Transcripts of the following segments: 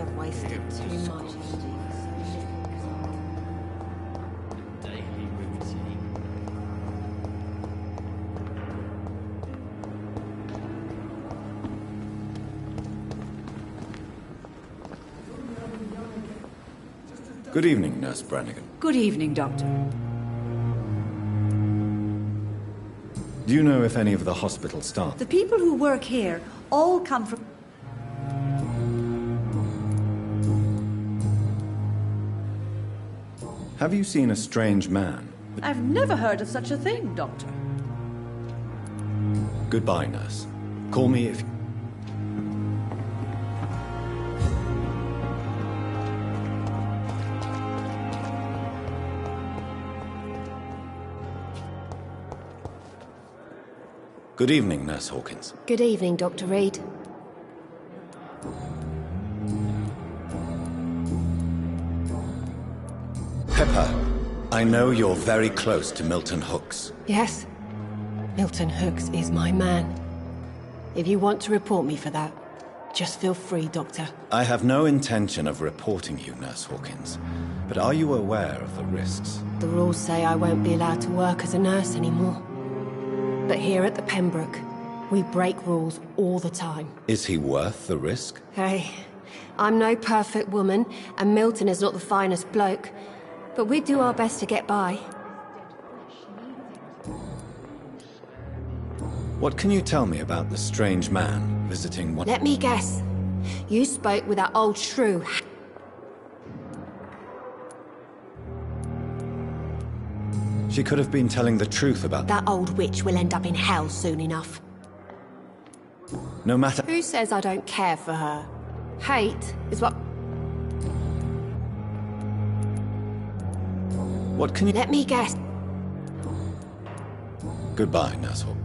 have wasted too much. Daily routine. Good evening, Nurse Brannigan. Good evening, Doctor. Do you know if any of the hospital staff... The people who work here all come from... Have you seen a strange man? I've never heard of such a thing, Doctor. Goodbye, Nurse. Call me if... Good evening, Nurse Hawkins. Good evening, Dr. Reed. Pepper, I know you're very close to Milton Hooks. Yes, Milton Hooks is my man. If you want to report me for that, just feel free, Doctor. I have no intention of reporting you, Nurse Hawkins. But are you aware of the risks? The rules say I won't be allowed to work as a nurse anymore. But here at the Pembroke, we break rules all the time. Is he worth the risk? Hey, I'm no perfect woman, and Milton is not the finest bloke. But we do our best to get by. What can you tell me about the strange man visiting one... Let me guess. You spoke with that old shrew. She could have been telling the truth about... That old witch will end up in hell soon enough. No matter... Who says I don't care for her? Hate is what... What can you... Let me guess. Goodbye, Nurse Hawkins.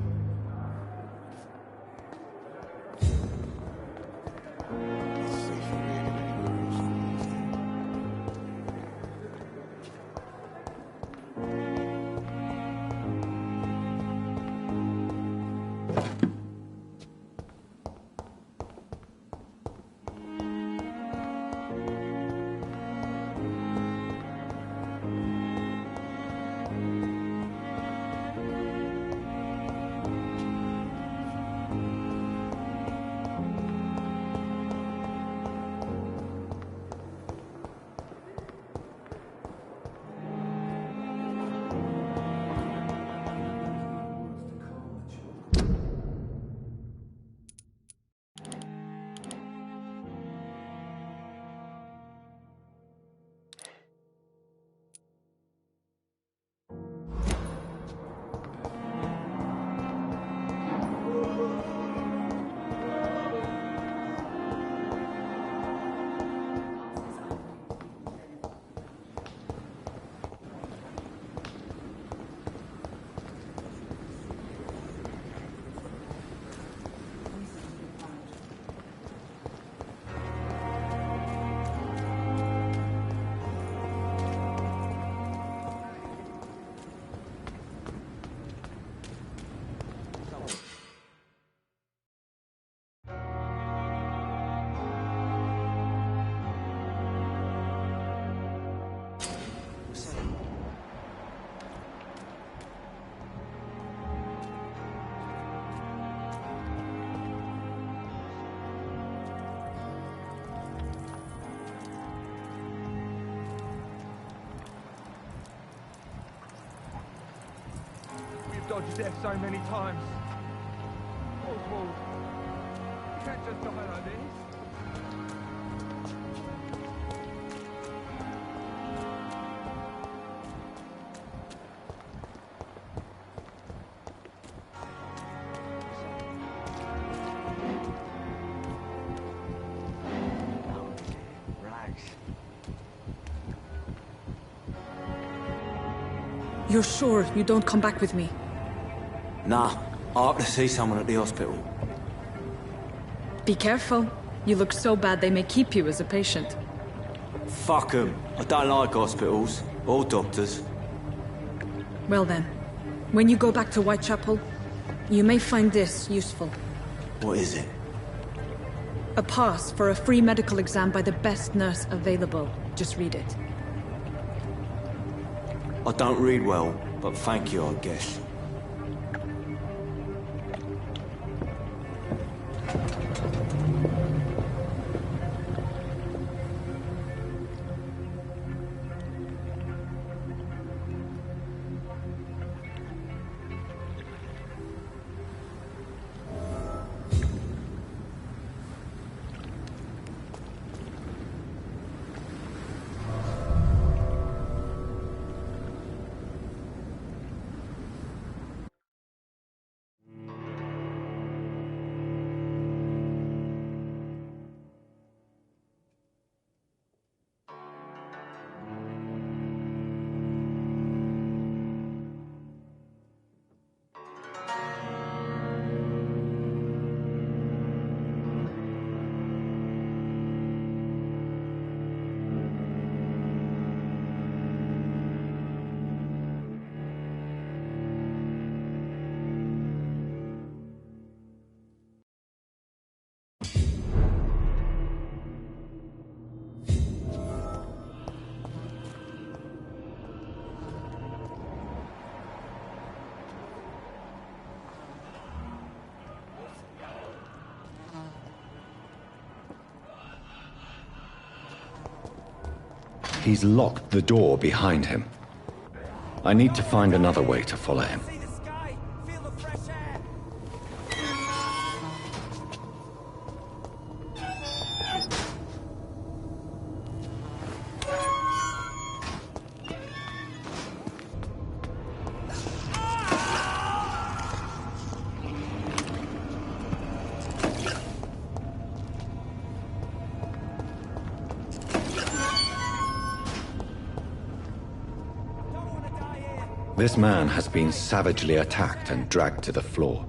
Dodged death so many times. Oswald, you can't just die like this. Relax. You're sure you don't come back with me? Nah, I have to see someone at the hospital. Be careful. You look so bad they may keep you as a patient. Fuck 'em. I don't like hospitals, or doctors. Well then, when you go back to Whitechapel, you may find this useful. What is it? A pass for a free medical exam by the best nurse available. Just read it. I don't read well, but thank you, I guess. He's locked the door behind him. I need to find another way to follow him. This man has been savagely attacked and dragged to the floor.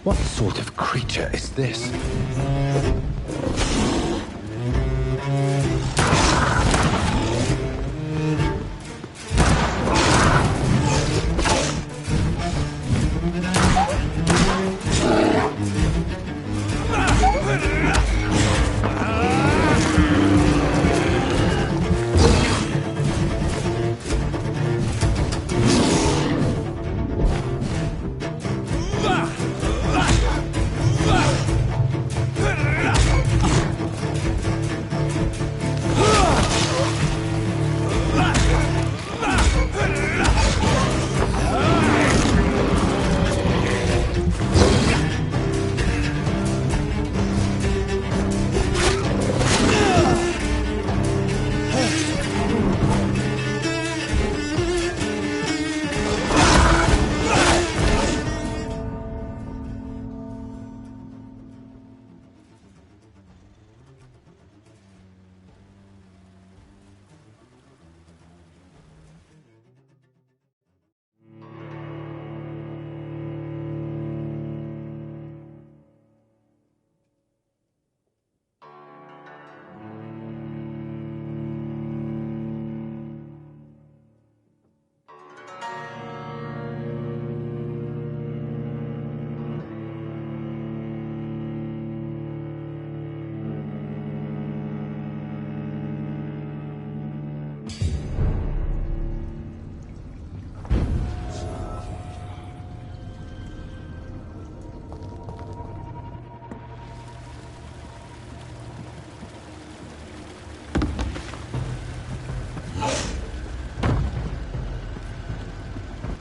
What sort of creature is this?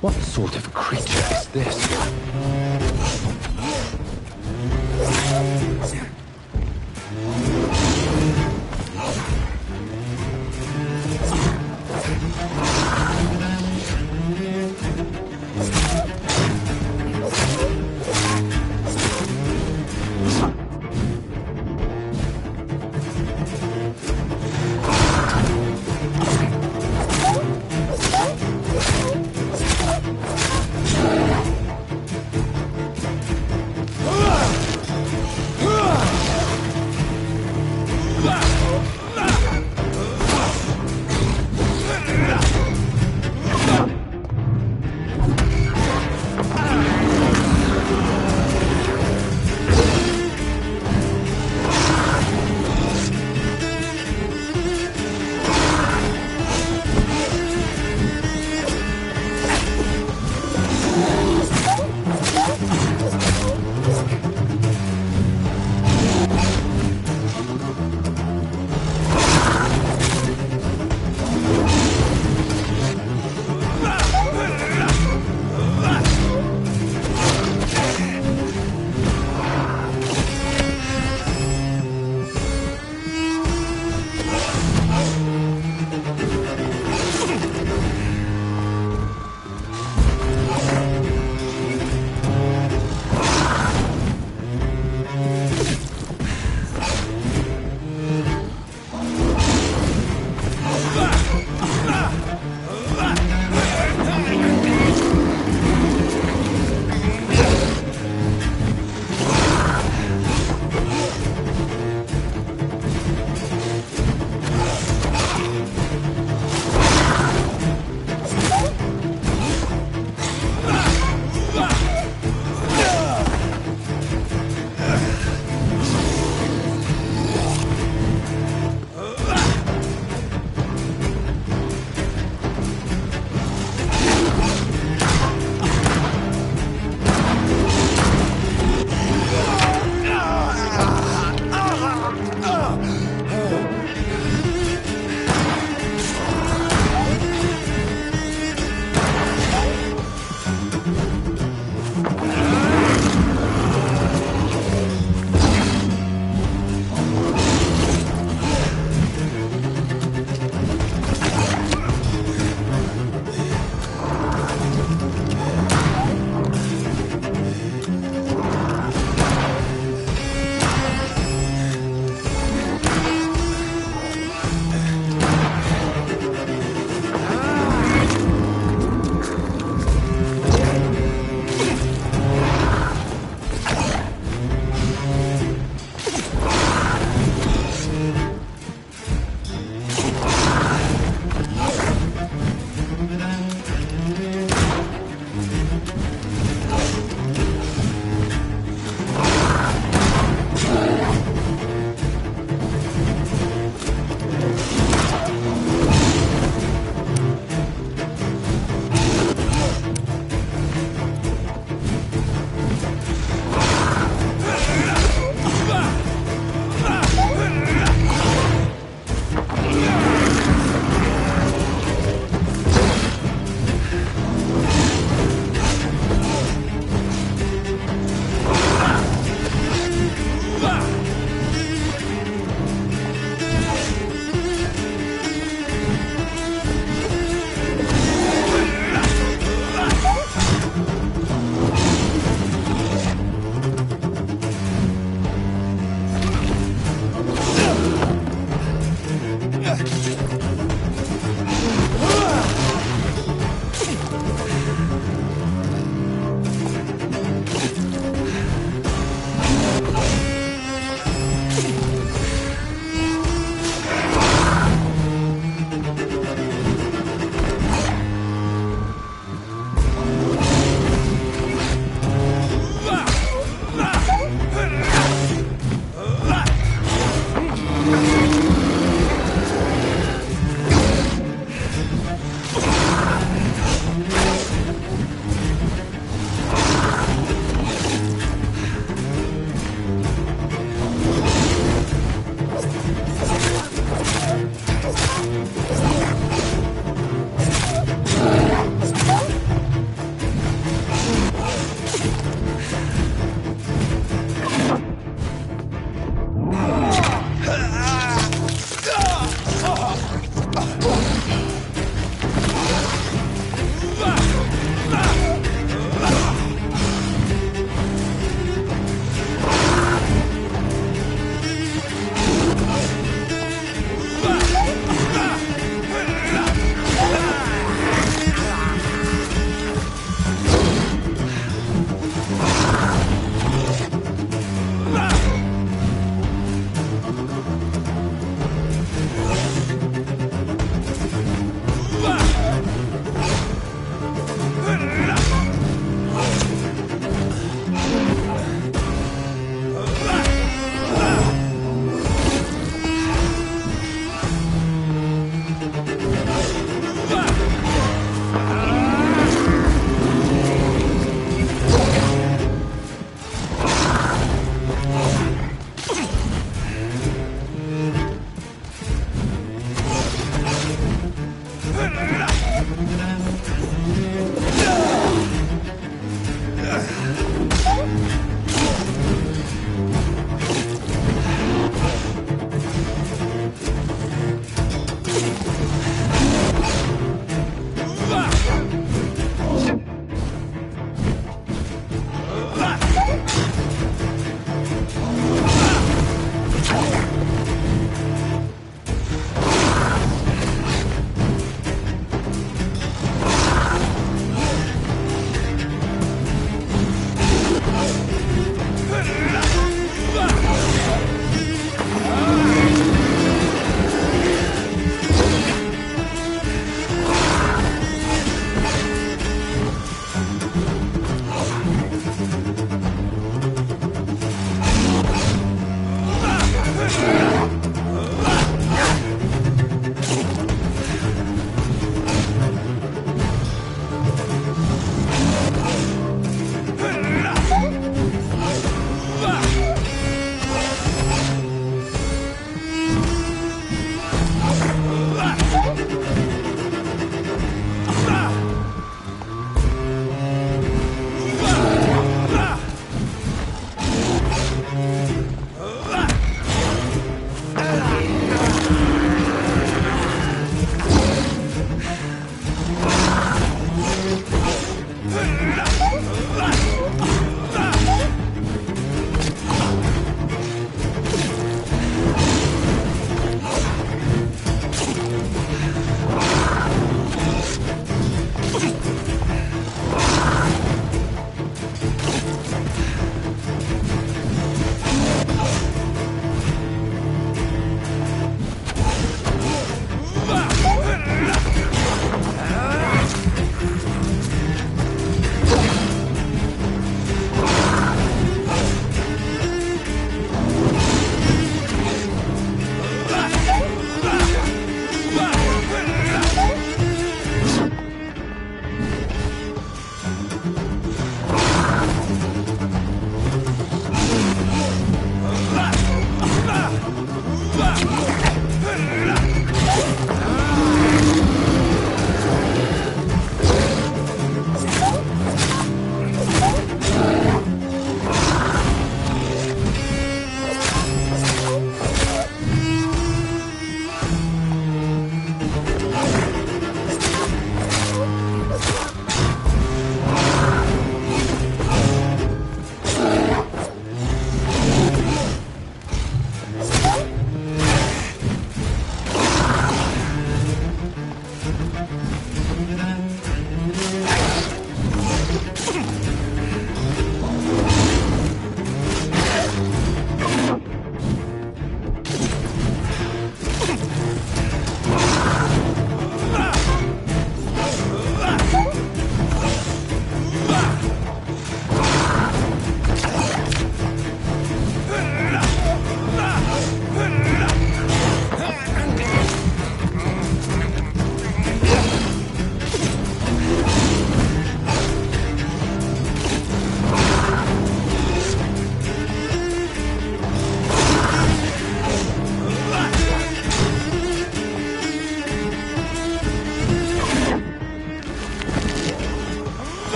What sort of creature is this?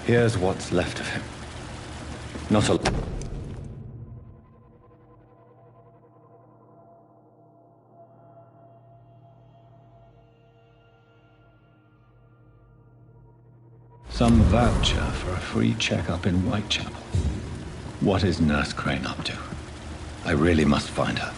Here's what's left of him. Not a... Some voucher for a free checkup in Whitechapel. What is Nurse Crane up to? I really must find her.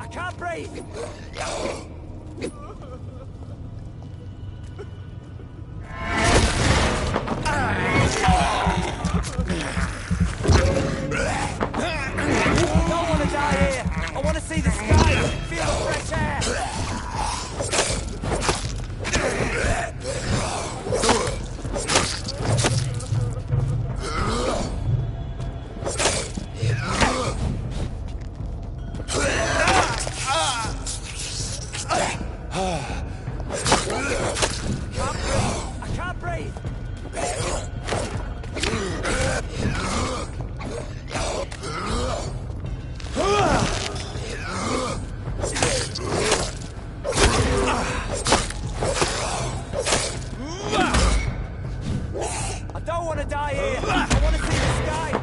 I can't breathe! I don't want to die here! I want to see the sky! Feel the fresh air! I can't breathe! I don't want to die here! I want to see the sky!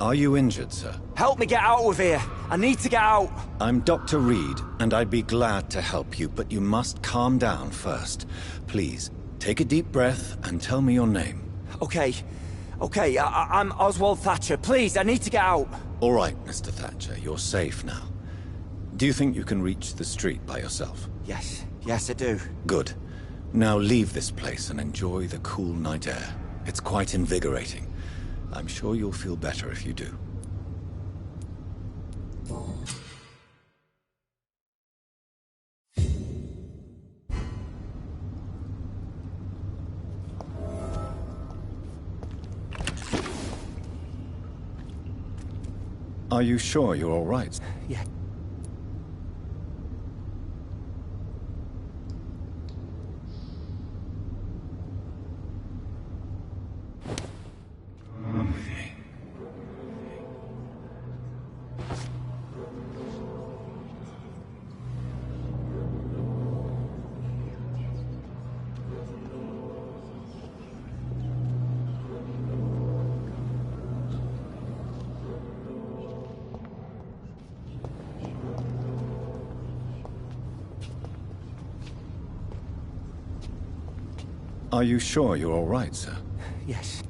Are you injured, sir? Help me get out of here! I need to get out! I'm Dr. Reed, and I'd be glad to help you, but you must calm down first. Please, take a deep breath and tell me your name. Okay, I'm Oswald Thatcher. Please, I need to get out. All right, Mr. Thatcher, you're safe now. Do you think you can reach the street by yourself? Yes, I do. Good. Now leave this place and enjoy the cool night air. It's quite invigorating. I'm sure you'll feel better if you do. Are you sure you're all right? Yeah. Are you sure you're all right, sir? Yes.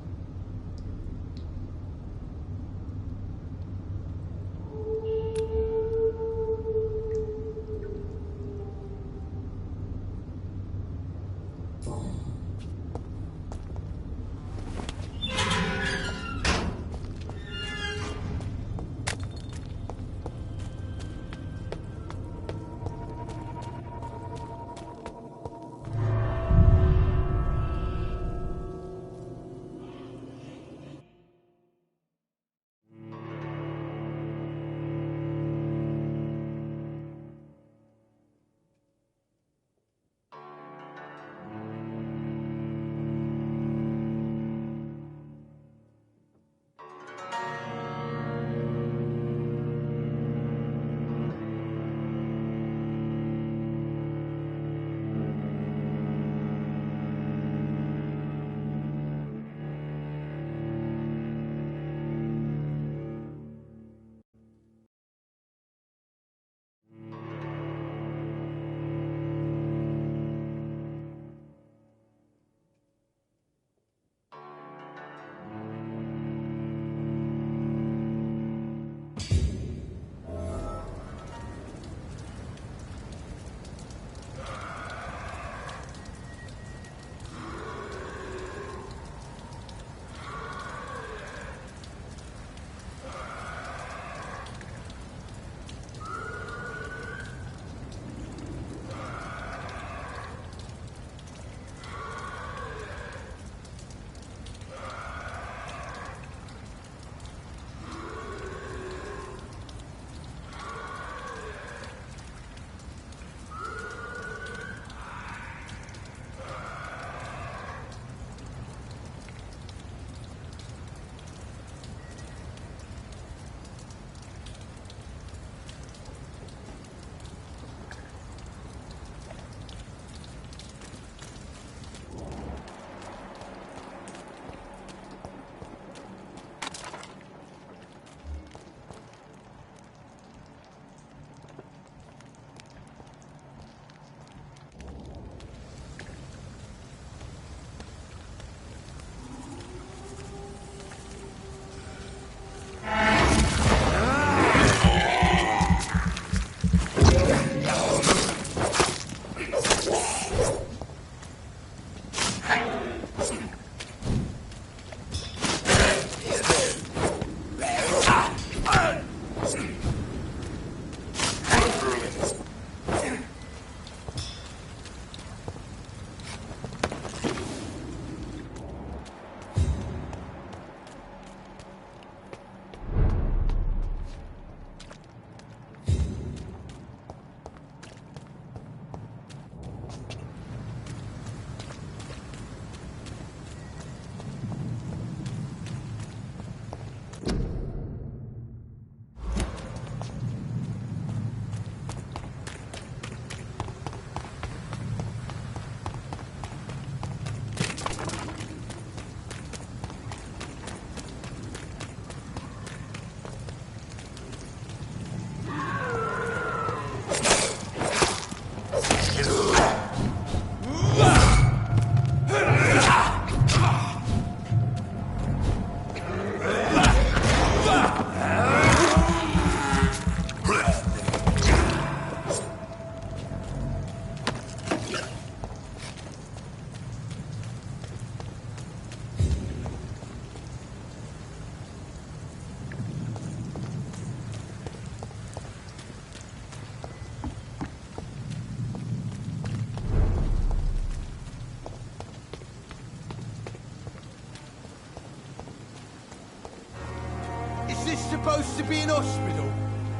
supposed to be in hospital?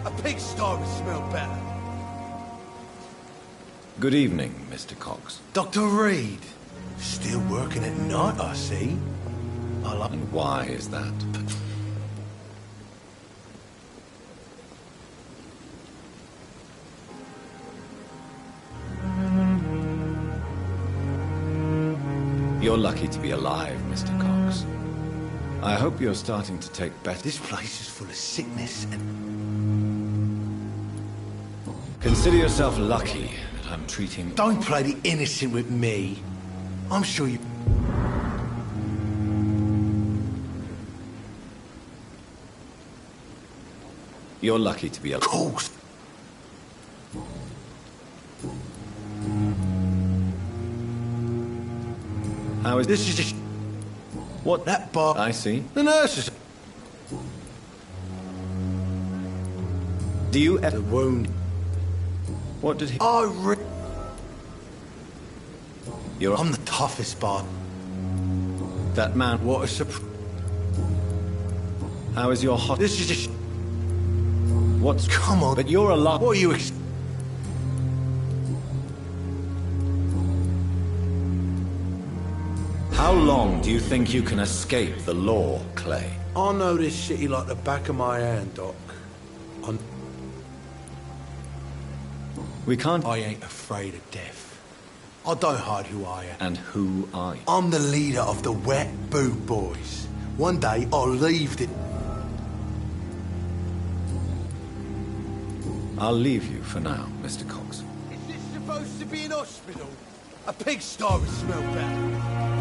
A pigsty would smell better. Good evening, Mr. Cox. Dr. Reed. Still working at night, I see. And why is that? You're lucky to be alive, Mr. Cox. I hope you're starting to take better... This place is full of sickness and... Consider yourself lucky that I'm treating... Don't play the innocent with me. I'm sure you... You're lucky to be alive. Of course. How is... This is just... What? That bar... I see. The nurses... Do you... The wound... What did he... You're... I'm the toughest bar... That man... What a surprise... How is your hot... This is just... What's... Come on. But you're alive. What are you... How long do you think you can escape the law, Clay? I know this city like the back of my hand, Doc. We can't... I ain't afraid of death. I don't hide who I am. And who are you? I'm the leader of the Wet Boot Boys. One day, I'll leave the... I'll leave you for now, Mr. Cox. Is this supposed to be an hospital? A pigsty would smell better.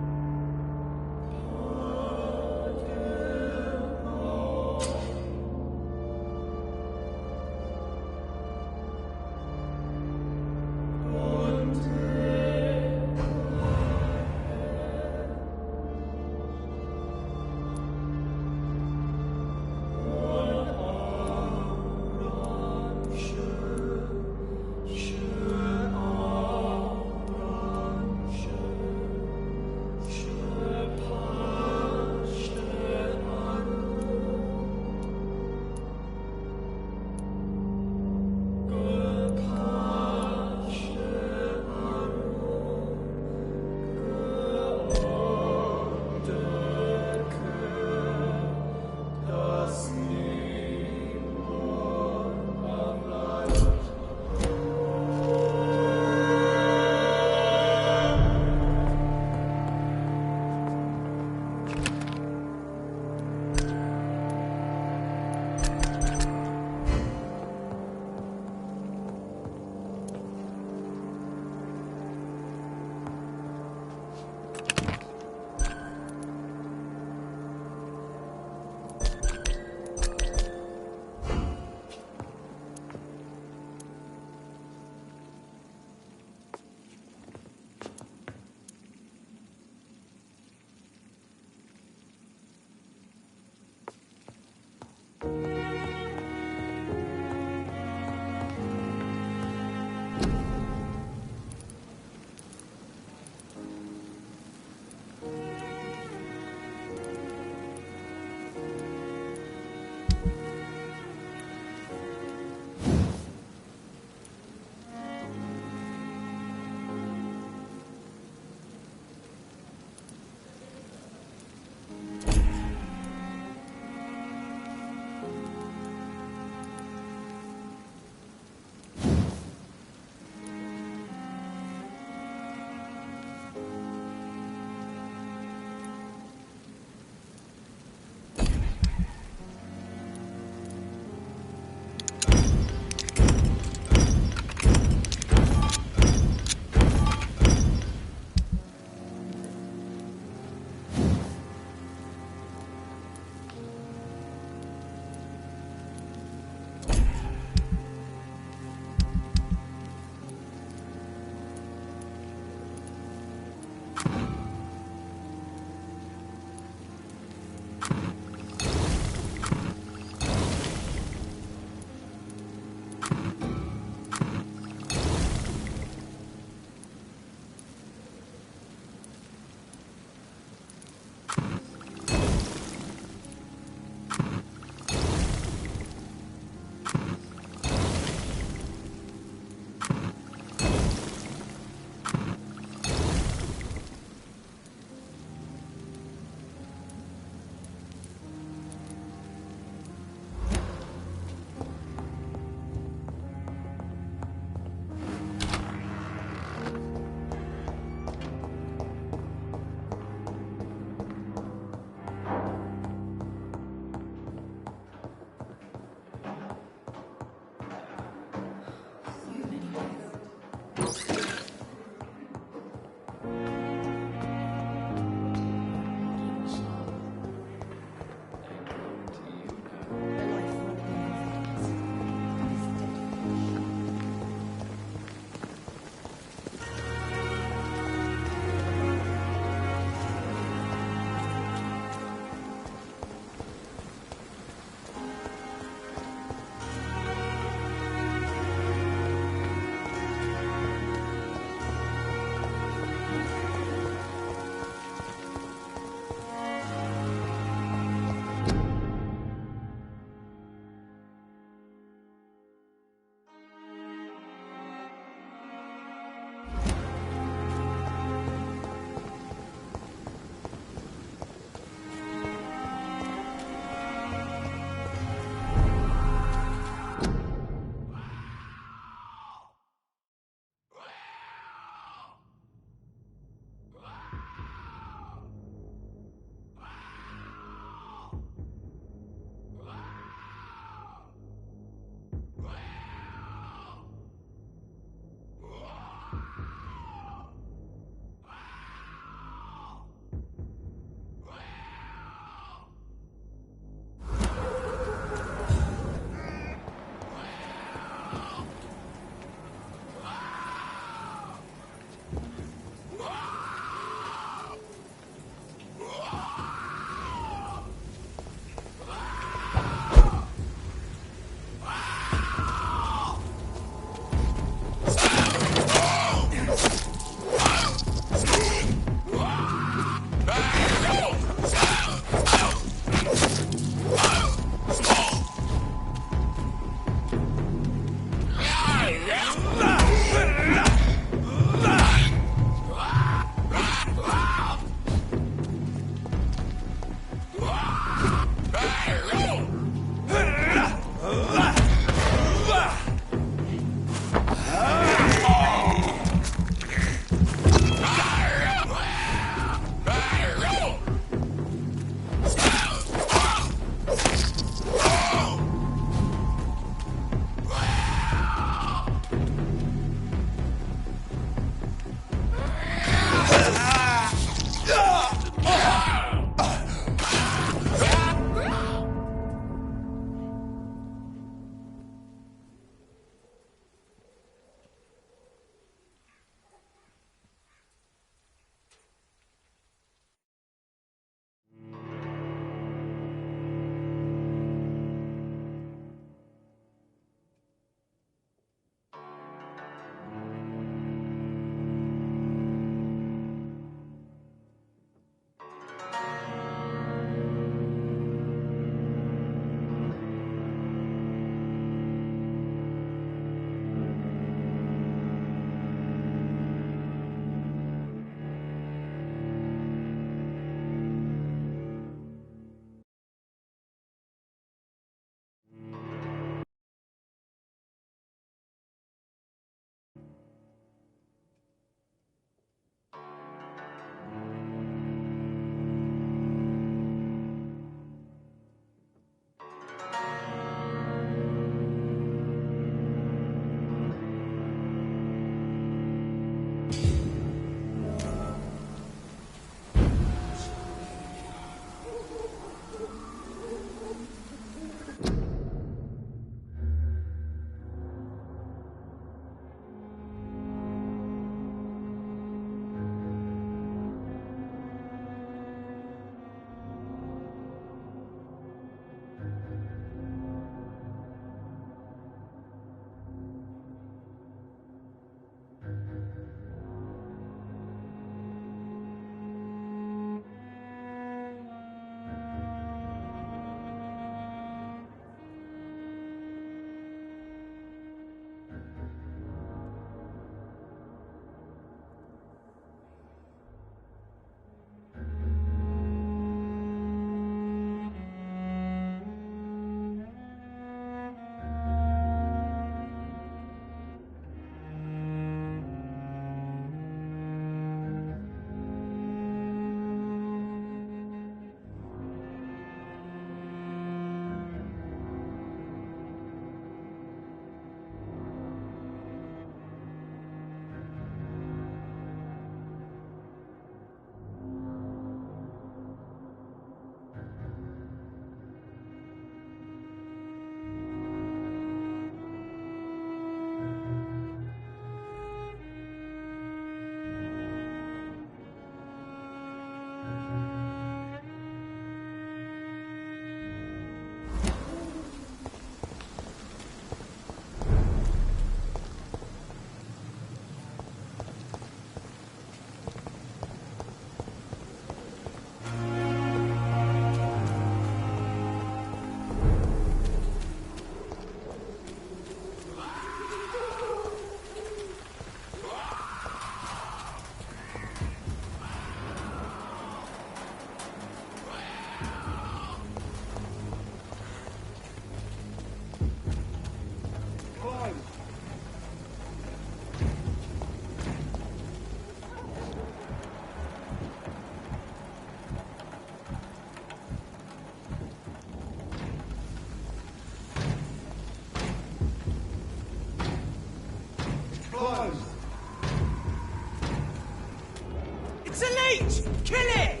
It's a leech! Kill it!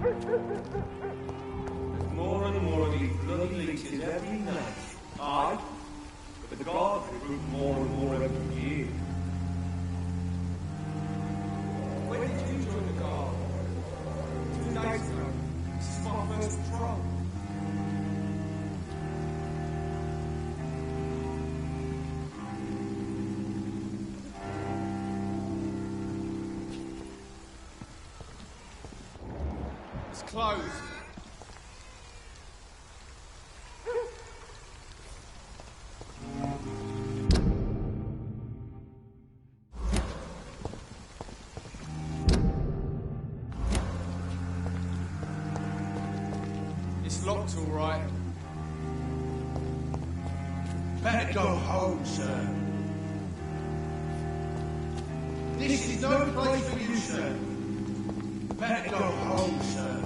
There's more and more of these bloody leeches every night. Aye, but the guards recruit more and more every year. When did you join the guard? 2 days ago. This is my first patrol. It's closed. It's locked, all right. Better go home, sir. This is no place for you, sir. Better go home, sir.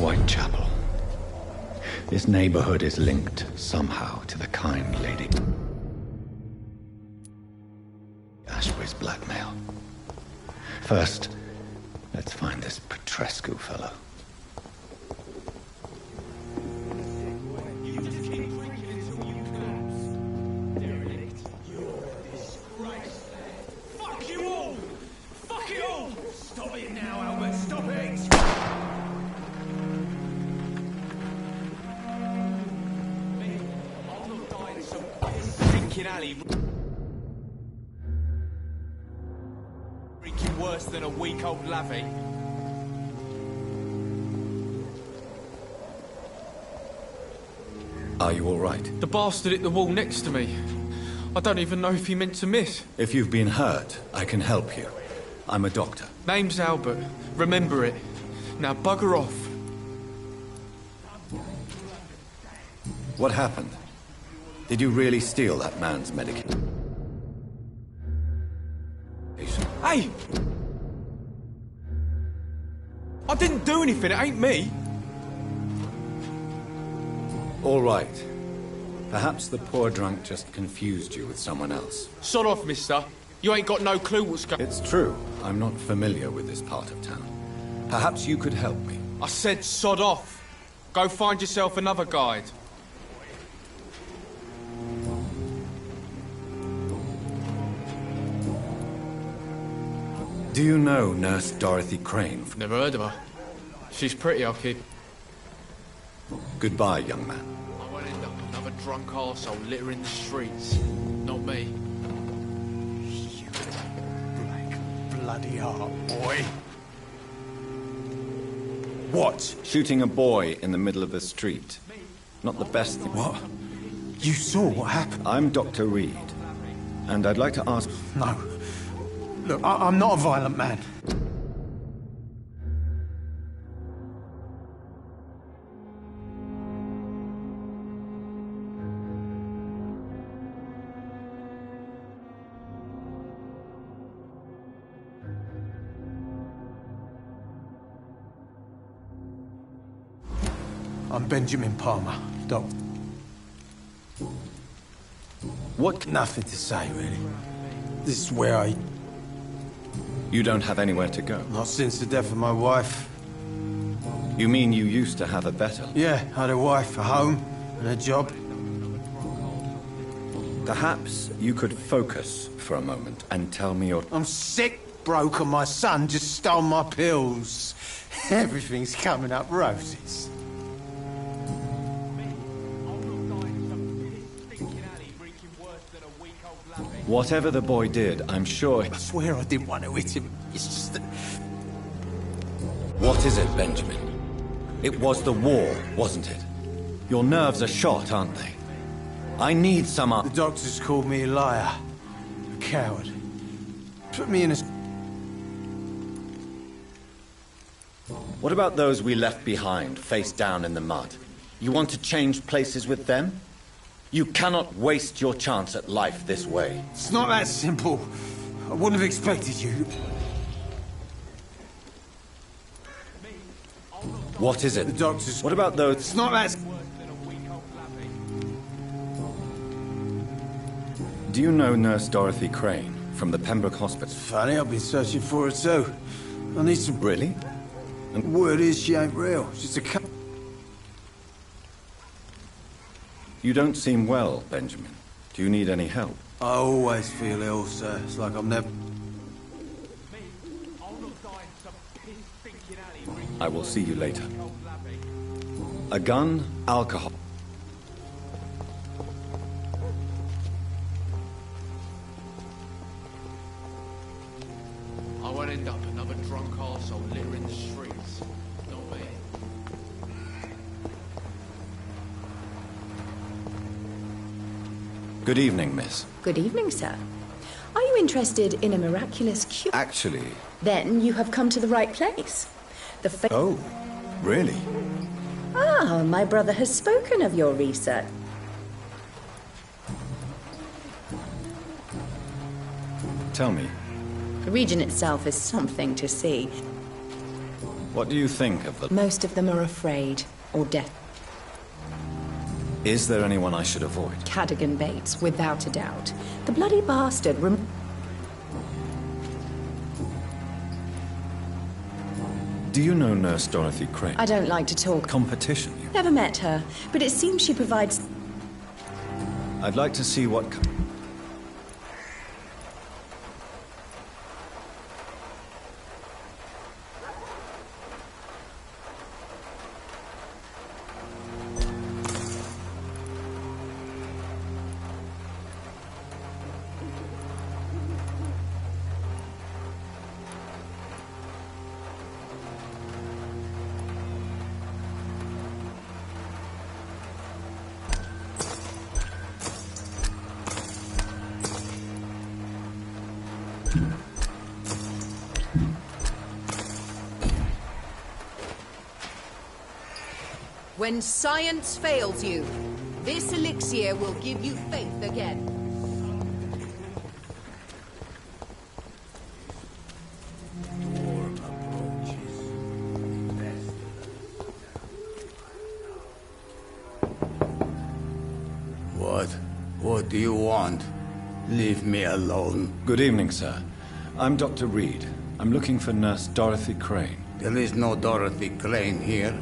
Whitechapel. This neighborhood is linked somehow to the kind lady Ashbury's blackmail. First, let's find this Petrescu fellow. Freaking worse than a week-old lavvy. Are you all right? The bastard hit the wall next to me. I don't even know if he meant to miss. If you've been hurt, I can help you. I'm a doctor. Name's Albert. Remember it. Now bugger off. What happened? Did you really steal that man's medication? Hey! I didn't do anything, it ain't me. All right. Perhaps the poor drunk just confused you with someone else. Sod off, mister. You ain't got no clue what's going on. It's true. I'm not familiar with this part of town. Perhaps you could help me. I said sod off. Go find yourself another guide. Do you know Nurse Dorothy Crane? Never heard of her. She's pretty, I'll keep. Goodbye, young man. I won't end up another drunk arsehole littering the streets. Not me. You break bloody heart, boy. What? Shooting a boy in the middle of the street. Not the best thing. What? You saw what happened? I'm Dr. Reed, and I'd like to ask... No. Look, I'm not a violent man. I'm Benjamin Palmer, Doc. What? Nothing to say, really. This is where I... You don't have anywhere to go? Not since the death of my wife. You mean you used to have a better? Yeah, I had a wife, a home, and a job. Perhaps you could focus for a moment and tell me your... I'm sick, broke, and my son just stole my pills. Everything's coming up roses. Whatever the boy did, I'm sure... I swear I didn't want to hit him. It's just that... What is it, Benjamin? It was the war, wasn't it? Your nerves are shot, aren't they? I need some... The doctors called me a liar. A coward. Put me in a... What about those we left behind, face down in the mud? You want to change places with them? You cannot waste your chance at life this way. It's not that simple. I wouldn't have expected you. What is it? The doctors... What about those... It's not that... Do you know Nurse Dorothy Crane from the Pembroke Hospital? Funny, I've been searching for her too. I need some... Really? And word is she ain't real. She's a... You don't seem well, Benjamin. Do you need any help? I always feel ill, sir. It's like I'm never... I will see you later. A gun, alcohol. I won't end up another drunk arsehole littering the streets. Not me. Good evening, miss. Good evening, sir. Are you interested in a miraculous cure? Actually... Then you have come to the right place. Oh, really? Ah, my brother has spoken of your research. Tell me, The region itself is something to see. what do you think of the... Most of them are afraid, or deaf. Is there anyone I should avoid? Cadogan Bates, without a doubt. The bloody bastard Do you know Nurse Dorothy Crane? I don't like to talk. Competition, you... Never met her, but it seems she provides... I'd like to see what... When science fails you, This elixir will give you faith again. What do you want? Leave me alone. Good evening, sir. I'm Dr. Reed. I'm looking for Nurse Dorothy Crane. There is no Dorothy Crane here.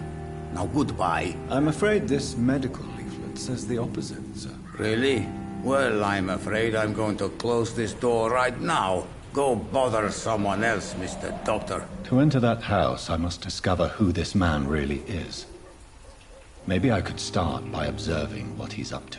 Now goodbye. I'm afraid this medical leaflet says the opposite, sir. Really? Well, I'm afraid I'm going to close this door right now. Go bother someone else, Mr. Doctor. To enter that house, I must discover who this man really is. Maybe I could start by observing what he's up to.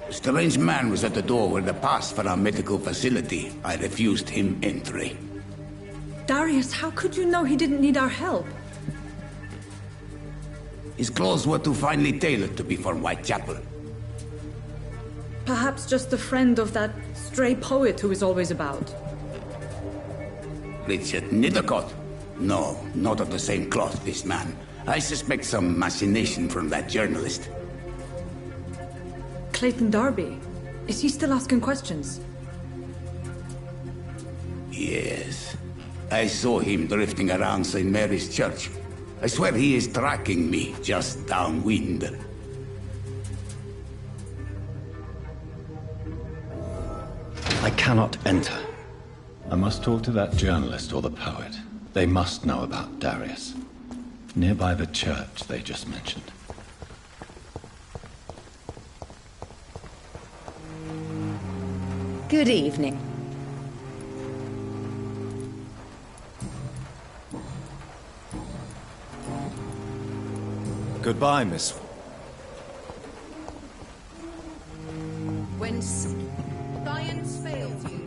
A strange man was at the door with a pass for our medical facility. I refused him entry. Darius, how could you know he didn't need our help? His clothes were too finely tailored to be from Whitechapel. Perhaps just a friend of that stray poet who is always about. Richard Nithercott? No, not of the same cloth, this man. I suspect some machination from that journalist. Clayton Darby. Is he still asking questions? Yes. I saw him drifting around St. Mary's Church. I swear he is tracking me just downwind. I cannot enter. I must talk to that journalist or the poet. They must know about Darius. Nearby the church they just mentioned. Good evening. Goodbye, Miss. When science fails you.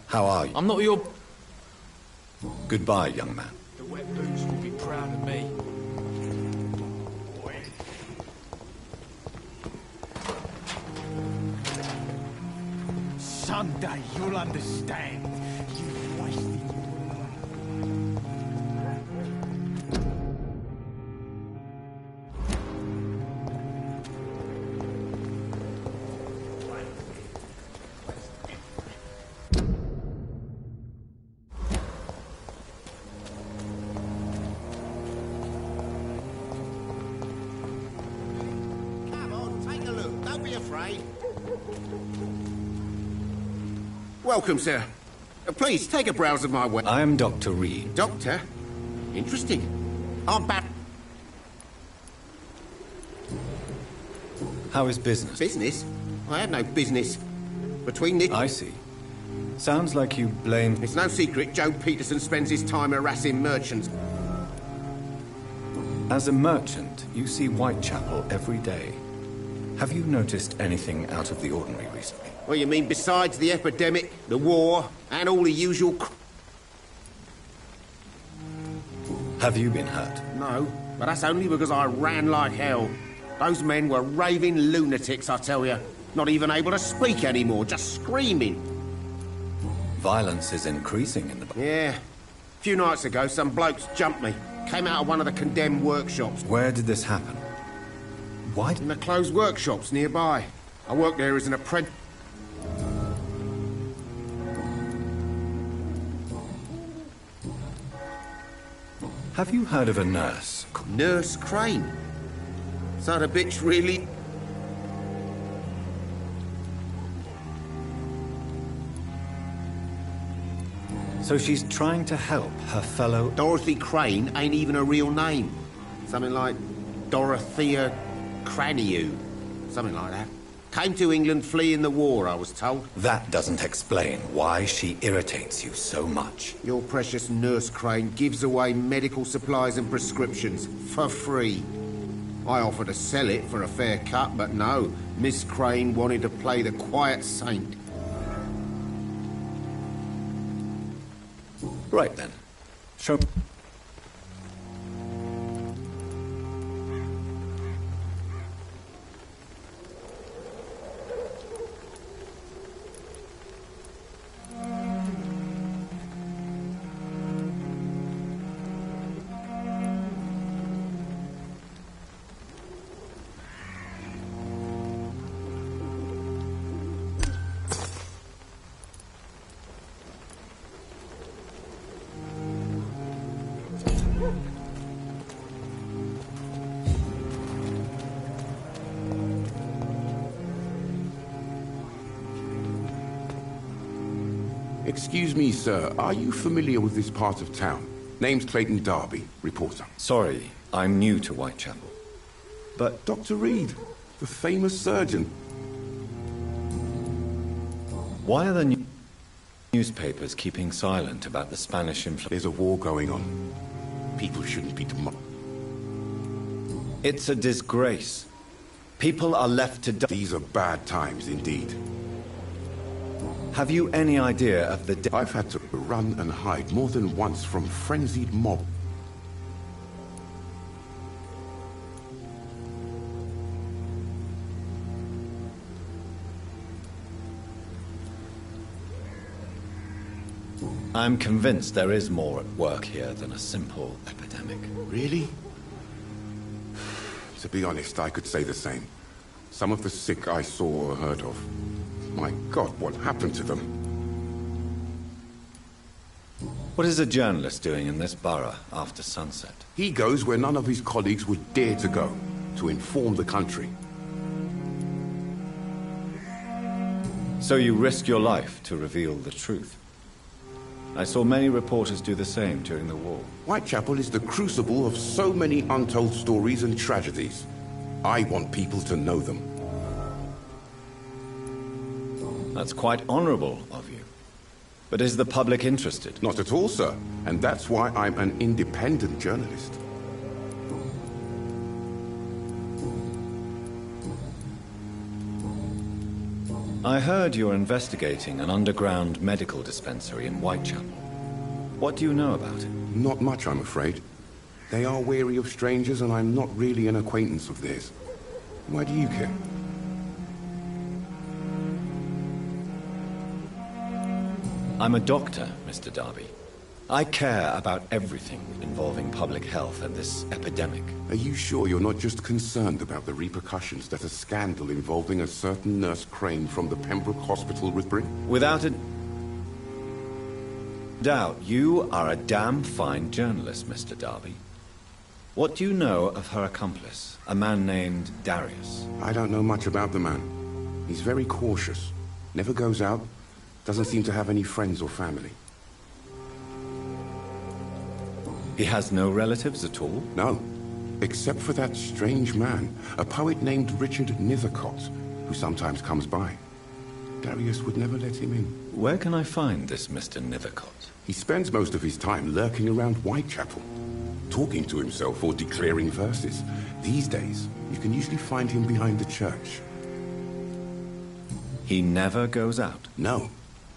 How are you? I'm not your... Goodbye, young man. The wet boots will be proud of me. Someday you'll understand. You've wasted your life. Welcome, sir. Please, take a browse of my web. I am Dr. Reed. Doctor? Interesting. I'm back. How is business? Business? I have no business. Between the... I see. Sounds like you blame... It's no secret Joe Peterson spends his time harassing merchants. As a merchant, you see Whitechapel every day. Have you noticed anything out of the ordinary recently? Well, you mean besides the epidemic, the war, and all the usual... Have you been hurt? No, but that's only because I ran like hell. Those men were raving lunatics, I tell you. Not even able to speak anymore, just screaming. Violence is increasing in the... Yeah. A few nights ago, some blokes jumped me. Came out of one of the condemned workshops. Where did this happen? Why? In the closed workshops nearby. I worked there as an apprentice. Have you heard of a nurse? Nurse Crane? So the bitch really... So she's trying to help her fellow... Dorothy Crane ain't even a real name. Something like Dorothea Craniu. Something like that. Came to England fleeing the war, I was told. That doesn't explain why she irritates you so much. Your precious Nurse Crane gives away medical supplies and prescriptions for free. I offered to sell it for a fair cut, but no. Miss Crane wanted to play the quiet saint. Right then. Show... Excuse me, sir. Are you familiar with this part of town? Name's Clayton Darby, reporter. Sorry, I'm new to Whitechapel. But... Dr. Reed, the famous surgeon. Why are the newspapers keeping silent about the Spanish influence? There's a war going on. People shouldn't be It's a disgrace. People are left to die. These are bad times indeed. Have you any idea of the... I've had to run and hide more than once from frenzied mob. I'm convinced there is more at work here than a simple epidemic. Really? To be honest, I could say the same. Some of the sick I saw or heard of. My God, what happened to them? What is a journalist doing in this borough after sunset? He goes where none of his colleagues would dare to go, to inform the country. So you risk your life to reveal the truth. I saw many reporters do the same during the war. Whitechapel is the crucible of so many untold stories and tragedies. I want people to know them. That's quite honorable of you. But is the public interested? Not at all, sir. And that's why I'm an independent journalist. I heard you're investigating an underground medical dispensary in Whitechapel. What do you know about it? Not much, I'm afraid. They are wary of strangers, and I'm not really an acquaintance of theirs. Why do you care? I'm a doctor, Mr. Darby. I care about everything involving public health and this epidemic. Are you sure you're not just concerned about the repercussions that a scandal involving a certain Nurse Crane from the Pembroke Hospital would bring? Without a doubt, you are a damn fine journalist, Mr. Darby. What do you know of her accomplice, a man named Darius? I don't know much about the man. He's very cautious. Never goes out. Doesn't seem to have any friends or family. He has no relatives at all? No. Except for that strange man, a poet named Richard Nethercott, who sometimes comes by. Darius would never let him in. Where can I find this Mr. Nethercott? He spends most of his time lurking around Whitechapel, talking to himself or declaring verses. These days, you can usually find him behind the church. He never goes out? No.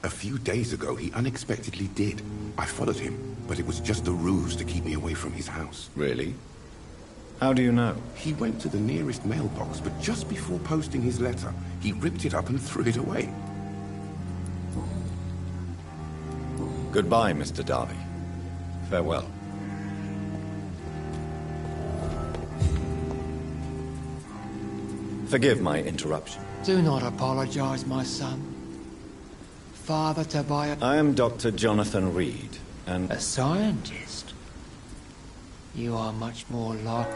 A few days ago, he unexpectedly did. I followed him, but it was just a ruse to keep me away from his house. Really? How do you know? He went to the nearest mailbox, but just before posting his letter, he ripped it up and threw it away. Goodbye, Mr. Darby. Farewell. Forgive my interruption. Do not apologize, my son. Father Tobias... I am Dr. Jonathan Reed, and... A scientist? You are much more like...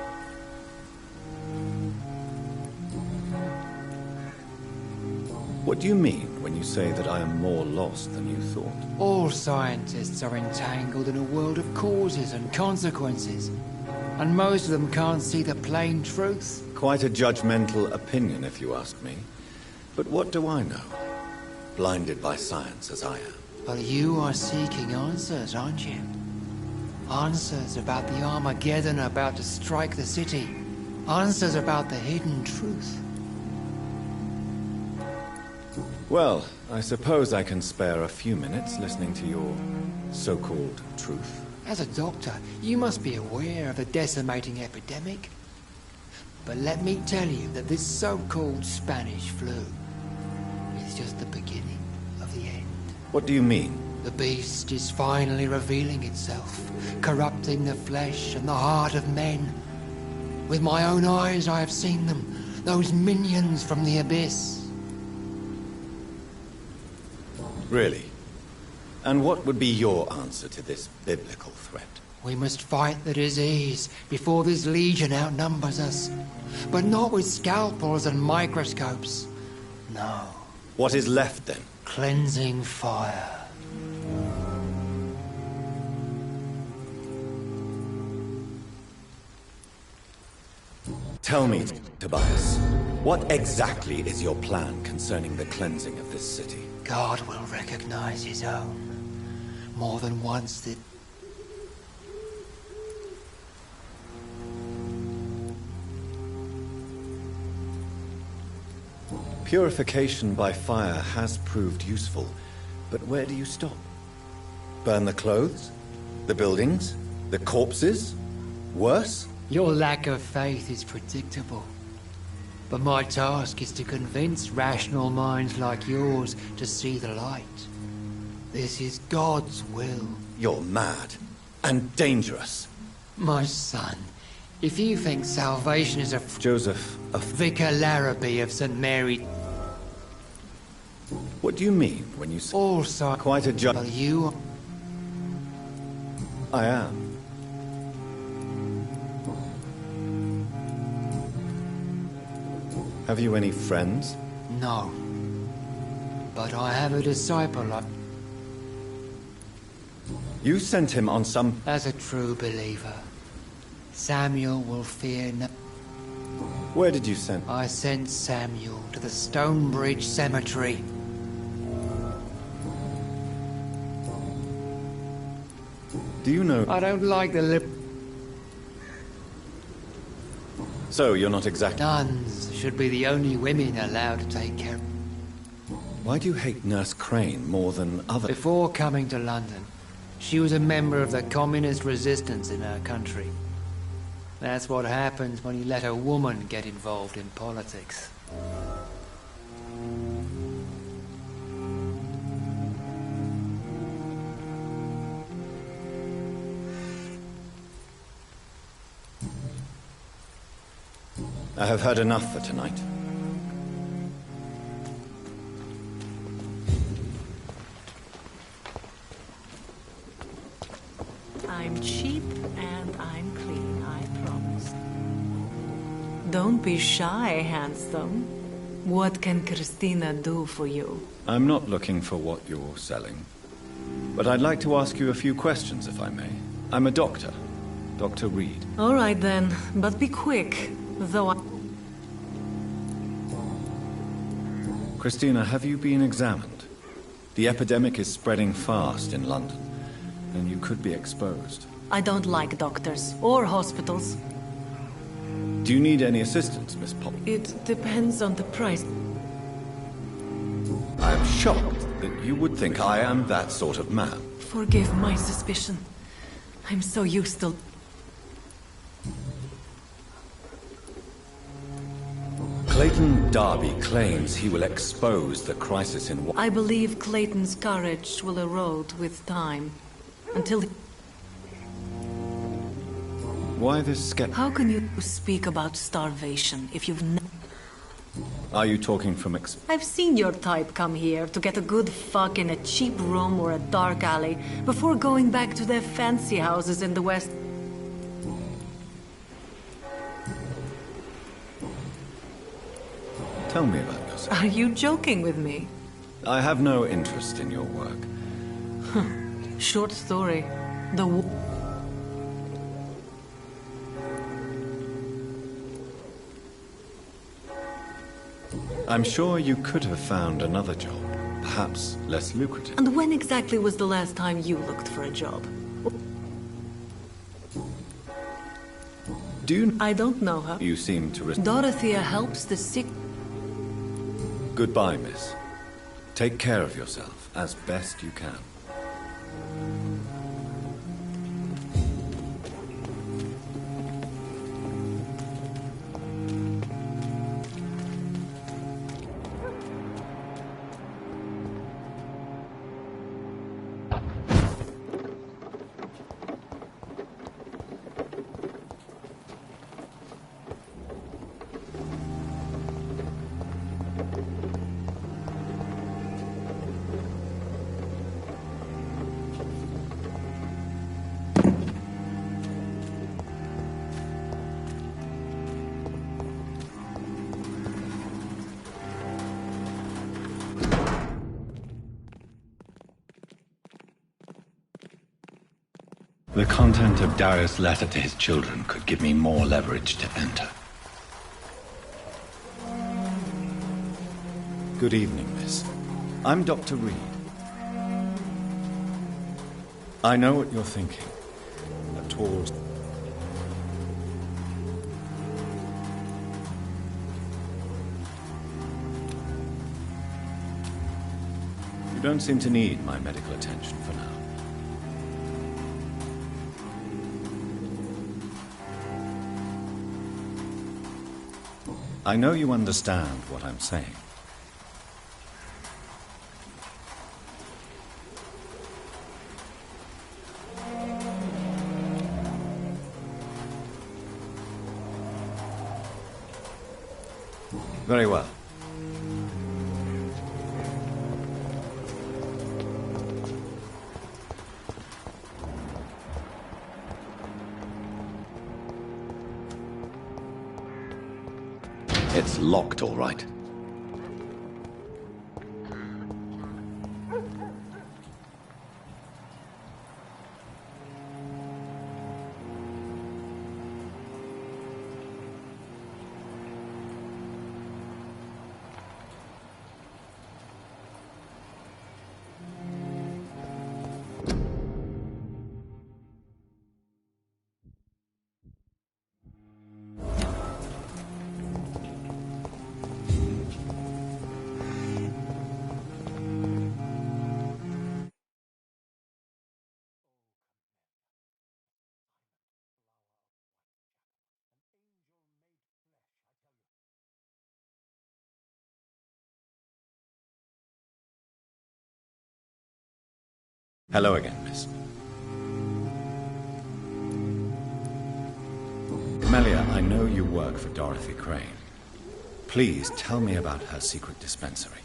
What do you mean when you say that I am more lost than you thought? All scientists are entangled in a world of causes and consequences. And most of them can't see the plain truth. Quite a judgmental opinion, if you ask me. But what do I know? Blinded by science as I am. But you are seeking answers, aren't you? Answers about the Armageddon about to strike the city. Answers about the hidden truth. Well, I suppose I can spare a few minutes listening to your so-called truth. As a doctor, you must be aware of the decimating epidemic. But let me tell you that this so-called Spanish flu is just the beginning of the end. What do you mean? The beast is finally revealing itself, corrupting the flesh and the heart of men. With my own eyes I have seen them, those minions from the abyss. Really? And what would be your answer to this biblical threat? We must fight the disease before this legion outnumbers us. But not with scalpels and microscopes. No. What is left then? Cleansing fire. Tell me, Tobias, what exactly is your plan concerning the cleansing of this city? God will recognize his own. More than once did... Purification by fire has proved useful, but where do you stop? Burn the clothes? The buildings? The corpses? Worse? Your lack of faith is predictable. But my task is to convince rational minds like yours to see the light. This is God's will. You're mad. And dangerous. My son, if you think salvation is a... Joseph, Vicar Larrabee of St. Mary... What do you mean when you say... Also... Quite a judge... But you... I am. Have you any friends? No. But I have a disciple I... You sent him on some... As a true believer, Samuel will fear no... Where did you send? I sent Samuel to the Stonebridge Cemetery. Do you know... I don't like the lip... So, you're not exactly... Nuns should be the only women allowed to take care... Why do you hate Nurse Crane more than other... Before coming to London, she was a member of the communist resistance in her country. That's what happens when you let a woman get involved in politics. I have heard enough for tonight. I'm cheap and I'm clean, I promise. Don't be shy, handsome. What can Christina do for you? I'm not looking for what you're selling. But I'd like to ask you a few questions, if I may. I'm a doctor. Dr. Reed. All right then, but be quick, though I... Christina, have you been examined? The epidemic is spreading fast in London, and you could be exposed. I don't like doctors or hospitals. Do you need any assistance, Miss Pop? It depends on the price. I am shocked that you would think I am that sort of man. Forgive my suspicion. I'm so used to... Clayton Darby claims he will expose the crisis in... I believe Clayton's courage will erode with time. Until... Why this How can you speak about starvation if you've Are you talking from I've seen your type come here to get a good fuck in a cheap room or a dark alley before going back to their fancy houses in the West. Tell me about yourself. Are you joking with me? I have no interest in your work. Short story. I'm sure you could have found another job, perhaps less lucrative. And when exactly was the last time you looked for a job? I don't know her. You seem to... Dorothea helps the sick... Goodbye, miss. Take care of yourself as best you can. The content of Darius' letter to his children could give me more leverage to enter. Good evening, miss. I'm Dr. Reed. I know what you're thinking. A tall... You don't seem to need my medical attention for now. I know you understand what I'm saying. Very well. It's locked, all right. Hello again, miss. Camellia, I know you work for Dorothy Crane. Please tell me about her secret dispensary.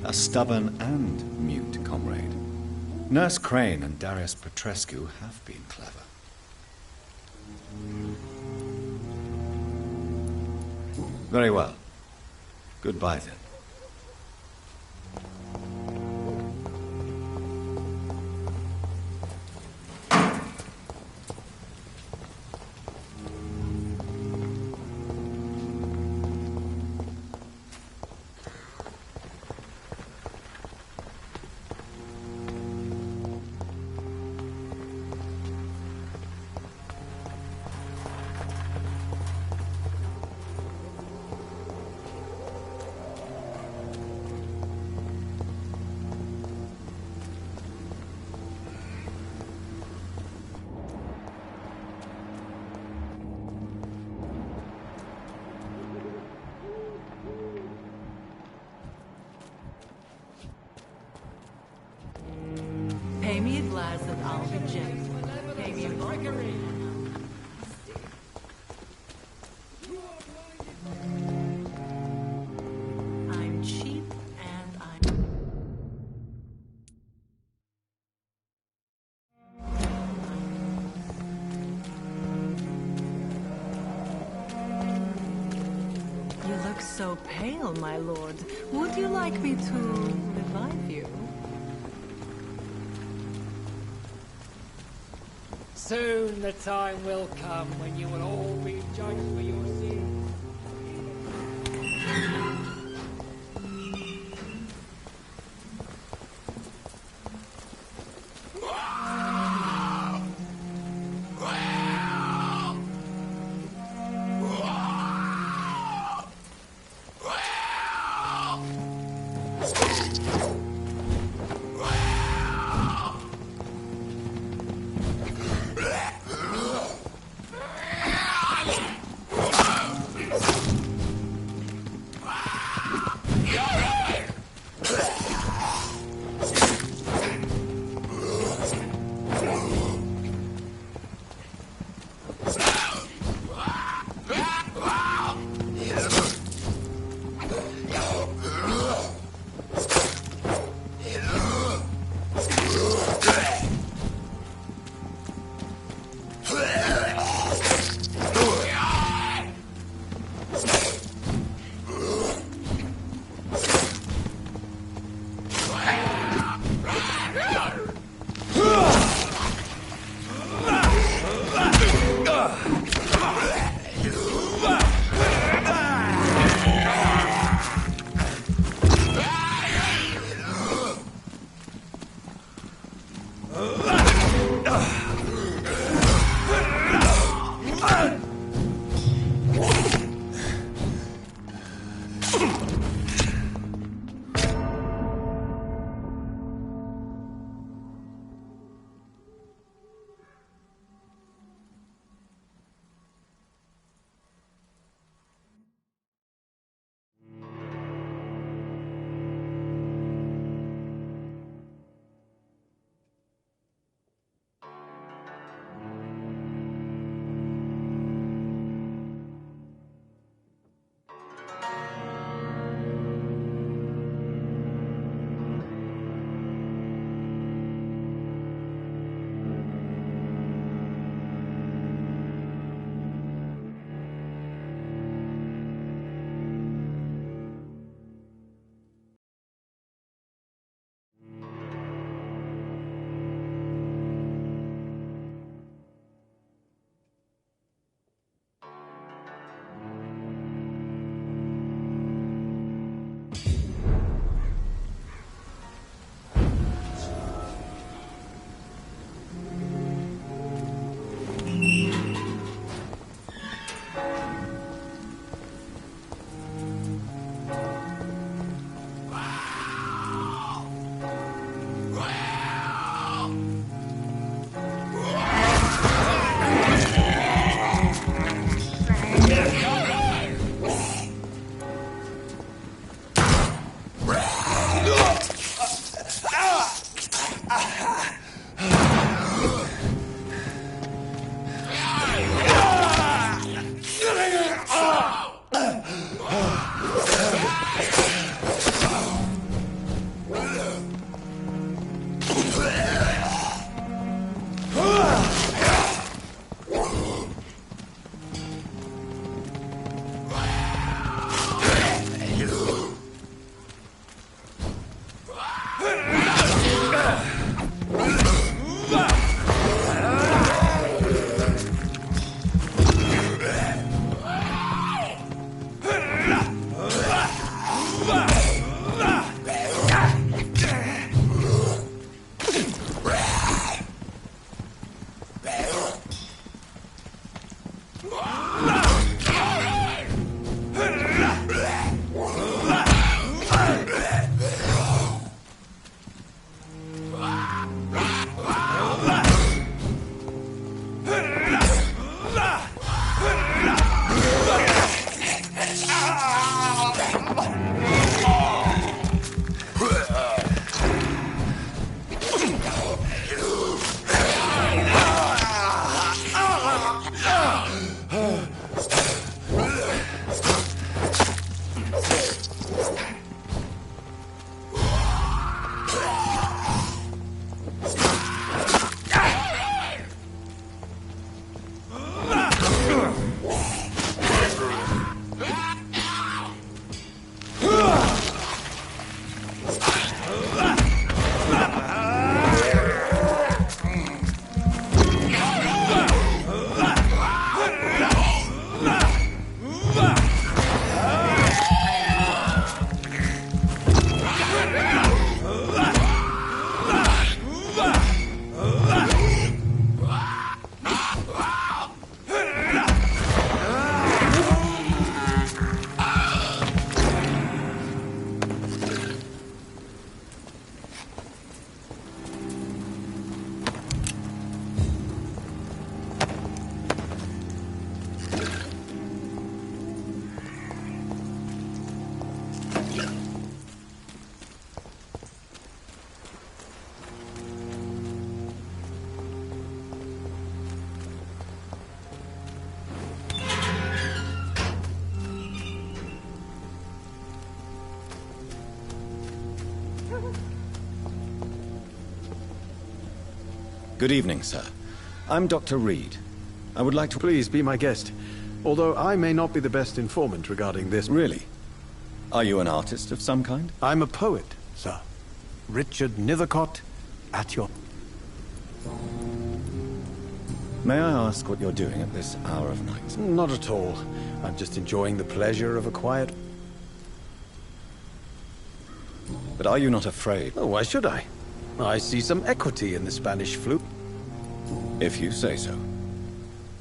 A stubborn and mute comrade. Nurse Crane and Darius Petrescu have been clever. Very well. Goodbye, then. Pay me a glass and I'll be gentle. Pay me a margarita. I'm cheap and I'm... so pale, my lord. Would you like me to revive you? Soon the time will come when you will all be judged for your sins. Good evening, sir. I'm Dr. Reed. I would like to... Please be my guest. Although I may not be the best informant regarding this... Really? Are you an artist of some kind? I'm a poet, sir. Richard Nethercott, at your... May I ask what you're doing at this hour of night? Not at all. I'm just enjoying the pleasure of a quiet... But are you not afraid? Oh, why should I? I see some equity in the Spanish flu. If you say so.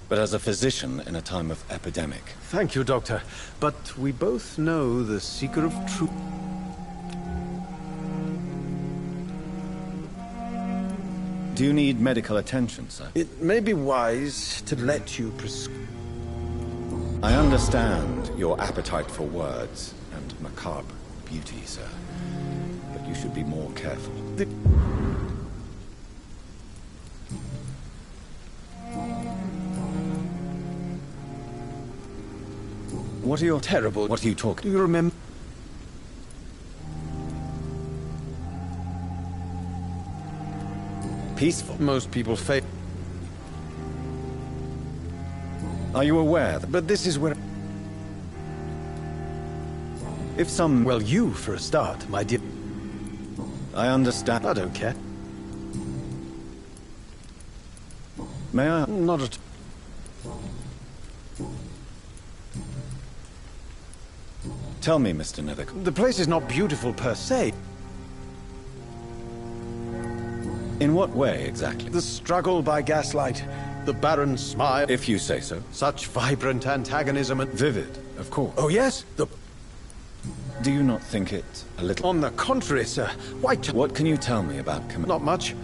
But as a physician in a time of epidemic... Thank you, Doctor. But we both know the seeker of truth... Do you need medical attention, sir? It may be wise to let you prescribe... I understand your appetite for words and macabre beauty, sir. But you should be more careful. What are your... Terrible... What are you talking... Do you remember... Peaceful? Most people fail... Are you aware that... But this is where... If some... Well, you, for a start, my dear... I understand. I don't care. May I... Not at... Tell me, Mr. Nethercott. The place is not beautiful per se. In what way, exactly? The struggle by gaslight, the barren smile... If you say so. Such vibrant antagonism and... Vivid, of course. Oh, yes? The... Do you not think it a little... On the contrary, sir. Why... What can you tell me about... Not much.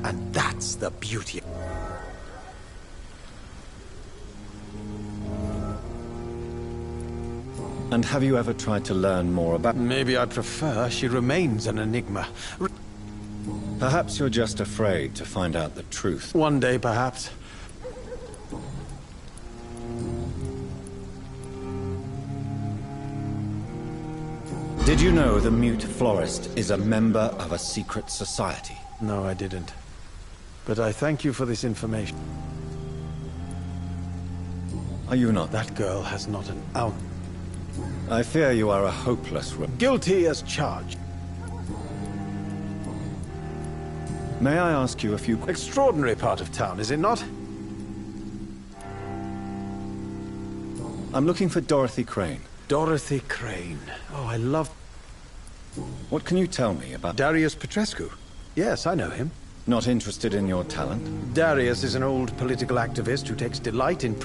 And that's the beauty. And have you ever tried to learn more about... Maybe I prefer she remains an enigma. Perhaps you're just afraid to find out the truth. One day, perhaps. Did you know the mute florist is a member of a secret society? No, I didn't. But I thank you for this information. Are you not? That girl has not an ounce. I fear you are a hopeless... Guilty as charged. May I ask you a few... Extraordinary part of town, is it not? I'm looking for Dorothy Crane. Dorothy Crane. Oh, I love... What can you tell me about... Darius Petrescu. Yes, I know him. Not interested in your talent? Darius is an old political activist who takes delight in...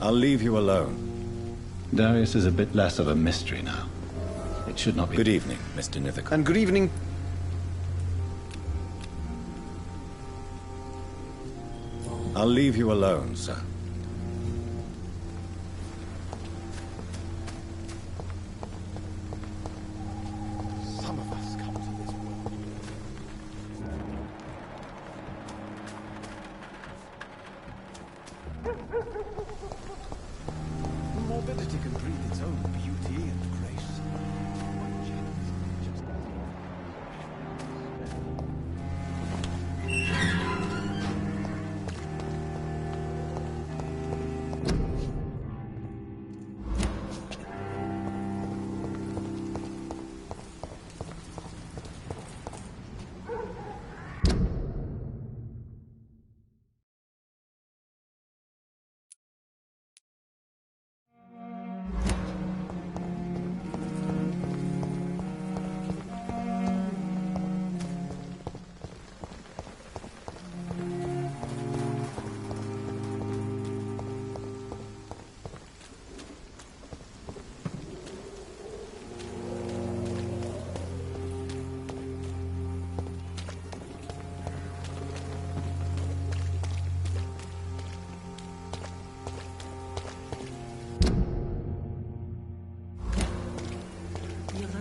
I'll leave you alone. Darius is a bit less of a mystery now. It should not be... Good evening, Mr. Nethercott. And good evening... I'll leave you alone, sir. Some of us come to this world. Morbidity can breathe its own beauty and grace.